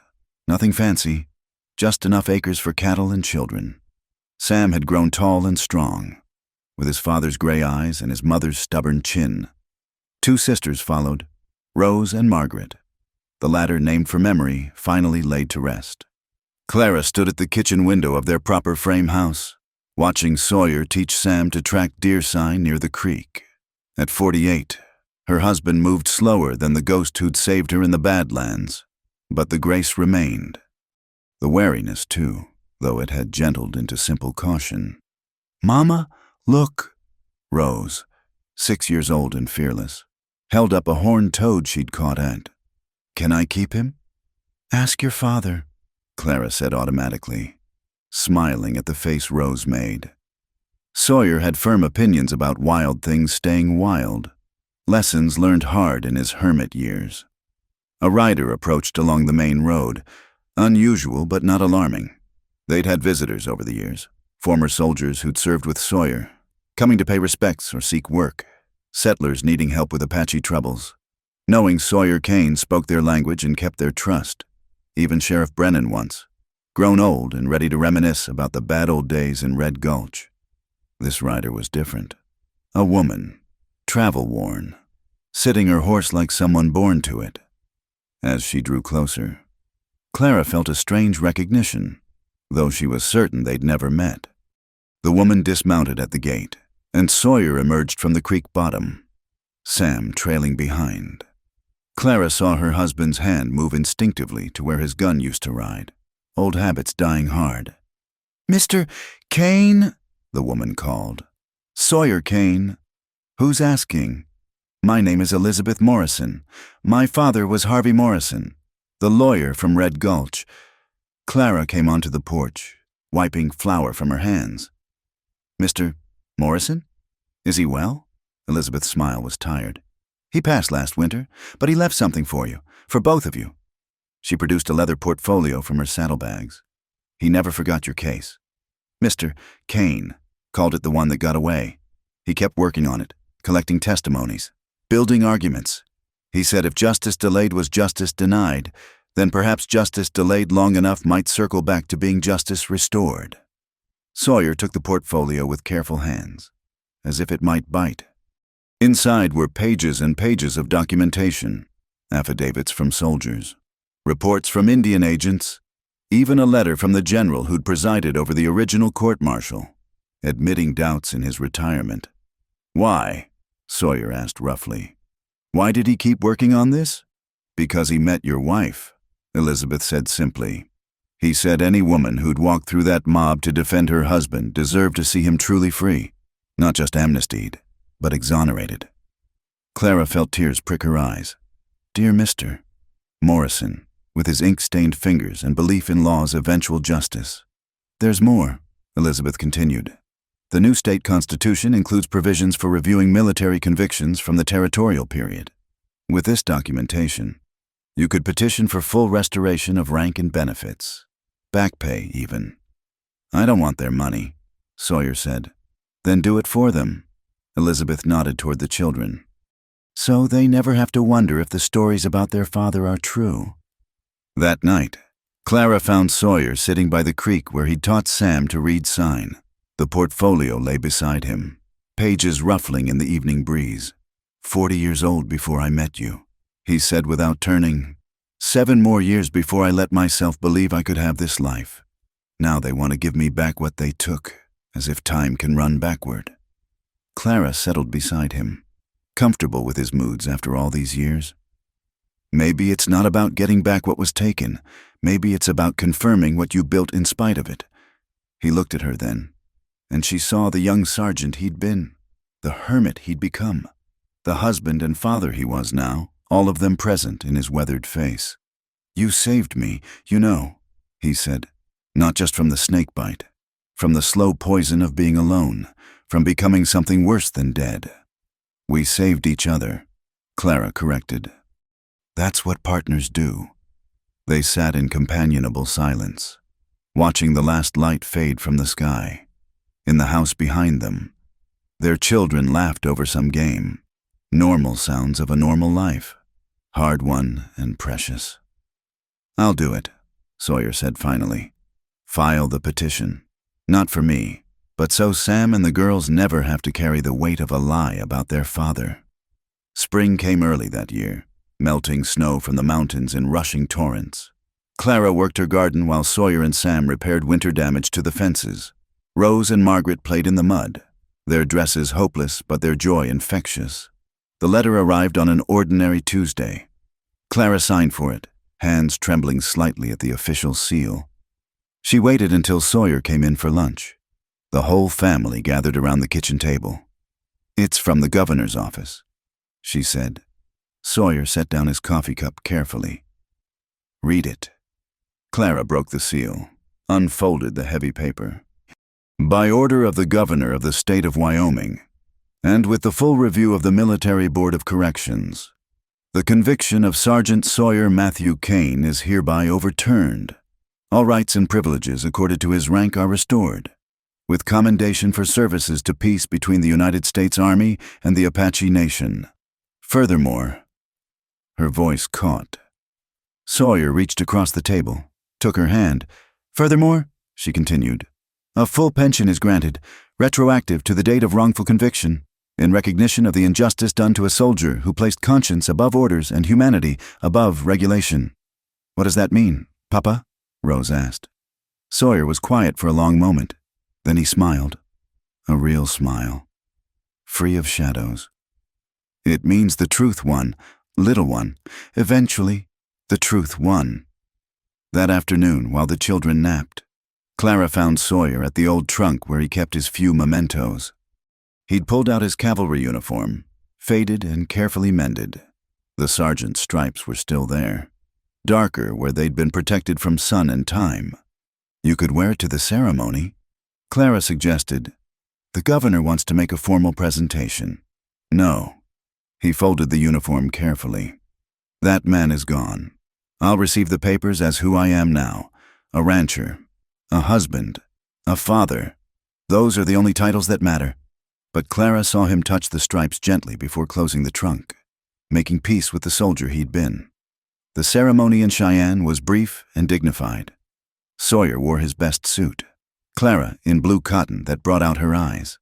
Nothing fancy, just enough acres for cattle and children. Sam had grown tall and strong, with his father's gray eyes and his mother's stubborn chin. 2 sisters followed, Rose and Margaret. The latter, named for memory, finally laid to rest. Clara stood at the kitchen window of their proper frame house, watching Sawyer teach Sam to track deer sign near the creek. At 48, her husband moved slower than the ghost who'd saved her in the Badlands, but the grace remained. The wariness, too, though it had gentled into simple caution. "Mama, look!" Rose, 6 years old and fearless, held up a horned toad she'd caught at. "Can I keep him?" "Ask your father." Clara said automatically, smiling at the face Rose made. Sawyer had firm opinions about wild things staying wild, lessons learned hard in his hermit years. A rider approached along the main road, unusual but not alarming. They'd had visitors over the years, former soldiers who'd served with Sawyer, coming to pay respects or seek work, settlers needing help with Apache troubles. Knowing Sawyer Kane spoke their language and kept their trust, even Sheriff Brennan once, grown old and ready to reminisce about the bad old days in Red Gulch. This rider was different. A woman, travel-worn, sitting her horse like someone born to it. As she drew closer, Clara felt a strange recognition, though she was certain they'd never met. The woman dismounted at the gate, and Sawyer emerged from the creek bottom, Sam trailing behind. Clara saw her husband's hand move instinctively to where his gun used to ride, old habits dying hard. "Mr. Kane?" the woman called. "Sawyer Kane. Who's asking?" "My name is Elizabeth Morrison. My father was Harvey Morrison, the lawyer from Red Gulch." Clara came onto the porch, wiping flour from her hands. "Mr. Morrison? Is he well?" Elizabeth's smile was tired. "He passed last winter, but he left something for you, for both of you." She produced a leather portfolio from her saddlebags. "He never forgot your case. Mr. Kane called it the one that got away. He kept working on it, collecting testimonies, building arguments. He said if justice delayed was justice denied, then perhaps justice delayed long enough might circle back to being justice restored." Sawyer took the portfolio with careful hands, as if it might bite. Inside were pages and pages of documentation, affidavits from soldiers, reports from Indian agents, even a letter from the general who'd presided over the original court-martial, admitting doubts in his retirement. "Why?" Sawyer asked roughly. "Why did he keep working on this?" "Because he met your wife," Elizabeth said simply. "He said any woman who'd walked through that mob to defend her husband deserved to see him truly free, not just amnestied, but exonerated." Clara felt tears prick her eyes. Dear Mr. Morrison, with his ink-stained fingers and belief in law's eventual justice. "There's more," Elizabeth continued. "The new state constitution includes provisions for reviewing military convictions from the territorial period. With this documentation, you could petition for full restoration of rank and benefits, back pay even." "I don't want their money," Sawyer said. "Then do it for them." Elizabeth nodded toward the children. "So they never have to wonder if the stories about their father are true." That night, Clara found Sawyer sitting by the creek where he'd taught Sam to read sign. The portfolio lay beside him, pages ruffling in the evening breeze. 40 years old before I met you," he said without turning. 7 more years before I let myself believe I could have this life. Now they want to give me back what they took, as if time can run backward." Clara settled beside him, comfortable with his moods after all these years. "Maybe it's not about getting back what was taken. Maybe it's about confirming what you built in spite of it." He looked at her then, and she saw the young sergeant he'd been, the hermit he'd become, the husband and father he was now, all of them present in his weathered face. "You saved me, you know," he said, "not just from the snake bite, from the slow poison of being alone, from becoming something worse than dead." "We saved each other," Clara corrected. "That's what partners do." They sat in companionable silence, watching the last light fade from the sky. In the house behind them, their children laughed over some game, normal sounds of a normal life, hard-won and precious. "I'll do it," Sawyer said finally. "File the petition. Not for me, but so Sam and the girls never have to carry the weight of a lie about their father." Spring came early that year, melting snow from the mountains in rushing torrents. Clara worked her garden while Sawyer and Sam repaired winter damage to the fences. Rose and Margaret played in the mud, their dresses hopeless but their joy infectious. The letter arrived on an ordinary Tuesday. Clara signed for it, hands trembling slightly at the official seal. She waited until Sawyer came in for lunch. The whole family gathered around the kitchen table. "It's from the governor's office," she said. Sawyer set down his coffee cup carefully. "Read it." Clara broke the seal, unfolded the heavy paper. By order of the governor of the state of Wyoming, and with the full review of the Military Board of Corrections, the conviction of Sergeant Sawyer Matthew Kane is hereby overturned. All rights and privileges accorded to his rank are restored, with commendation for services to peace between the United States Army and the Apache Nation. Furthermore, her voice caught. Sawyer reached across the table, took her hand. Furthermore, she continued, a full pension is granted, retroactive to the date of wrongful conviction, in recognition of the injustice done to a soldier who placed conscience above orders and humanity above regulation. What does that mean, Papa? Rose asked. Sawyer was quiet for a long moment. Then he smiled. A real smile. Free of shadows. It means the truth won, little one. Eventually, the truth won. That afternoon, while the children napped, Clara found Sawyer at the old trunk where he kept his few mementos. He'd pulled out his cavalry uniform, faded and carefully mended. The sergeant's stripes were still there, darker where they'd been protected from sun and time. You could wear it to the ceremony, Clara suggested. The governor wants to make a formal presentation. No. He folded the uniform carefully. That man is gone. I'll receive the papers as who I am now, a rancher, a husband, a father. Those are the only titles that matter. But Clara saw him touch the stripes gently before closing the trunk, making peace with the soldier he'd been. The ceremony in Cheyenne was brief and dignified. Sawyer wore his best suit, Clara in blue cotton that brought out her eyes.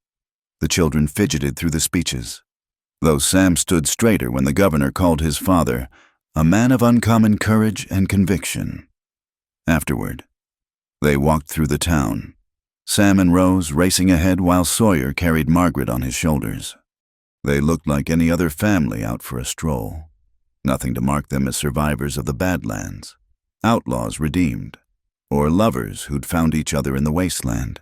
The children fidgeted through the speeches, though Sam stood straighter when the governor called his father a man of uncommon courage and conviction. Afterward, they walked through the town, Sam and Rose racing ahead while Sawyer carried Margaret on his shoulders. They looked like any other family out for a stroll. Nothing to mark them as survivors of the Badlands, outlaws redeemed, or lovers who'd found each other in the wasteland.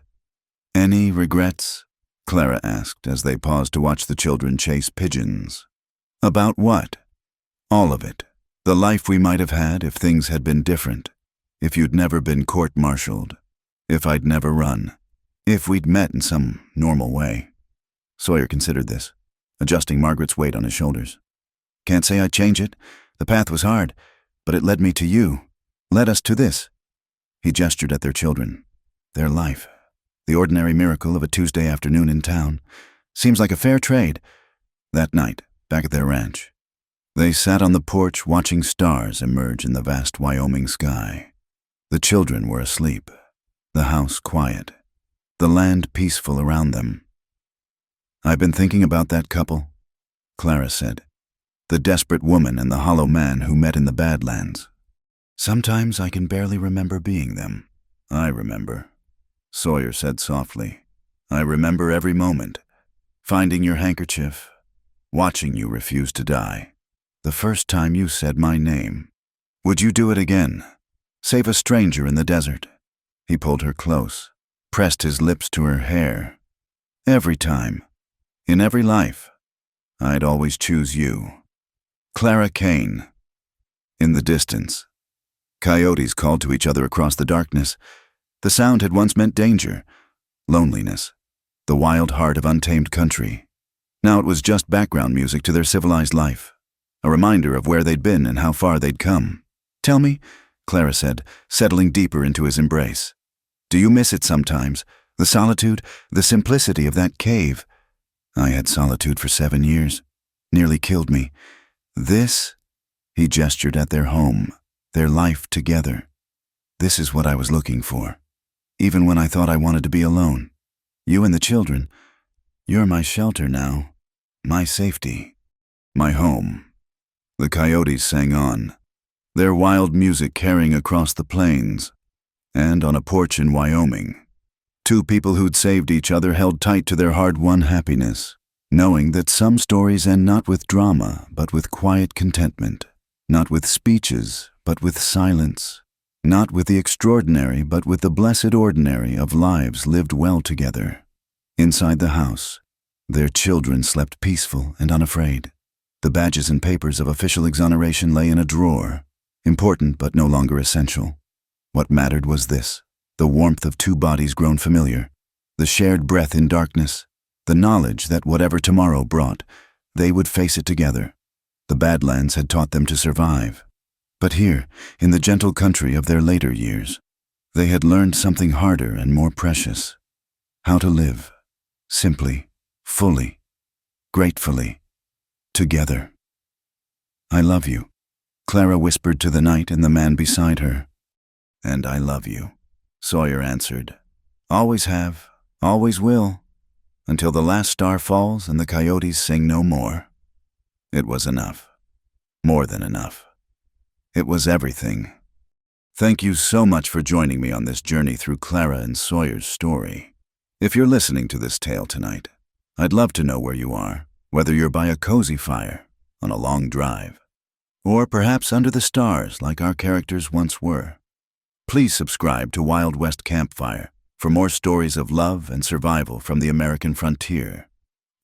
Any regrets? Clara asked as they paused to watch the children chase pigeons. About what? All of it. The life we might have had if things had been different. If you'd never been court-martialed. If I'd never run. If we'd met in some normal way. Sawyer considered this, adjusting Margaret's weight on his shoulders. Can't say I'd change it. The path was hard, but it led me to you. Led us to this. He gestured at their children. Their life. The ordinary miracle of a Tuesday afternoon in town. Seems like a fair trade. That night, back at their ranch, they sat on the porch watching stars emerge in the vast Wyoming sky. The children were asleep. The house quiet. The land peaceful around them. I've been thinking about that couple, Clara said. The desperate woman and the hollow man who met in the Badlands. Sometimes I can barely remember being them. I remember, Sawyer said softly. I remember every moment. Finding your handkerchief. Watching you refuse to die. The first time you said my name. Would you do it again? Save a stranger in the desert? He pulled her close, pressed his lips to her hair. Every time. In every life. I'd always choose you. Clara Kane. In the distance, coyotes called to each other across the darkness. The sound had once meant danger, loneliness, the wild heart of untamed country. Now it was just background music to their civilized life, a reminder of where they'd been and how far they'd come. Tell me, Clara said, settling deeper into his embrace. Do you miss it sometimes? The solitude, the simplicity of that cave? I had solitude for 7 years. Nearly killed me. This, he gestured at their home, their life together. This is what I was looking for. Even when I thought I wanted to be alone. You and the children. You're my shelter now. My safety. My home. The coyotes sang on, their wild music carrying across the plains. And on a porch in Wyoming, two people who'd saved each other held tight to their hard-won happiness, knowing that some stories end not with drama, but with quiet contentment, not with speeches, but with silence, not with the extraordinary, but with the blessed ordinary of lives lived well together. Inside the house, their children slept peaceful and unafraid. The badges and papers of official exoneration lay in a drawer, important but no longer essential. What mattered was this: the warmth of two bodies grown familiar, the shared breath in darkness, the knowledge that whatever tomorrow brought, they would face it together. The Badlands had taught them to survive. But here, in the gentle country of their later years, they had learned something harder and more precious: how to live, simply, fully, gratefully, together. "I love you," Clara whispered to the night and the man beside her. "And I love you," Sawyer answered. "Always have, always will, until the last star falls and the coyotes sing no more." It was enough. More than enough. It was everything. Thank you so much for joining me on this journey through Clara and Sawyer's story. If you're listening to this tale tonight, I'd love to know where you are, whether you're by a cozy fire, on a long drive, or perhaps under the stars like our characters once were. Please subscribe to Wild West Campfire for more stories of love and survival from the American frontier.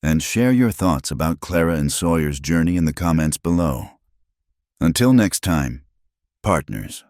And share your thoughts about Clara and Sawyer's journey in the comments below. Until next time, partners.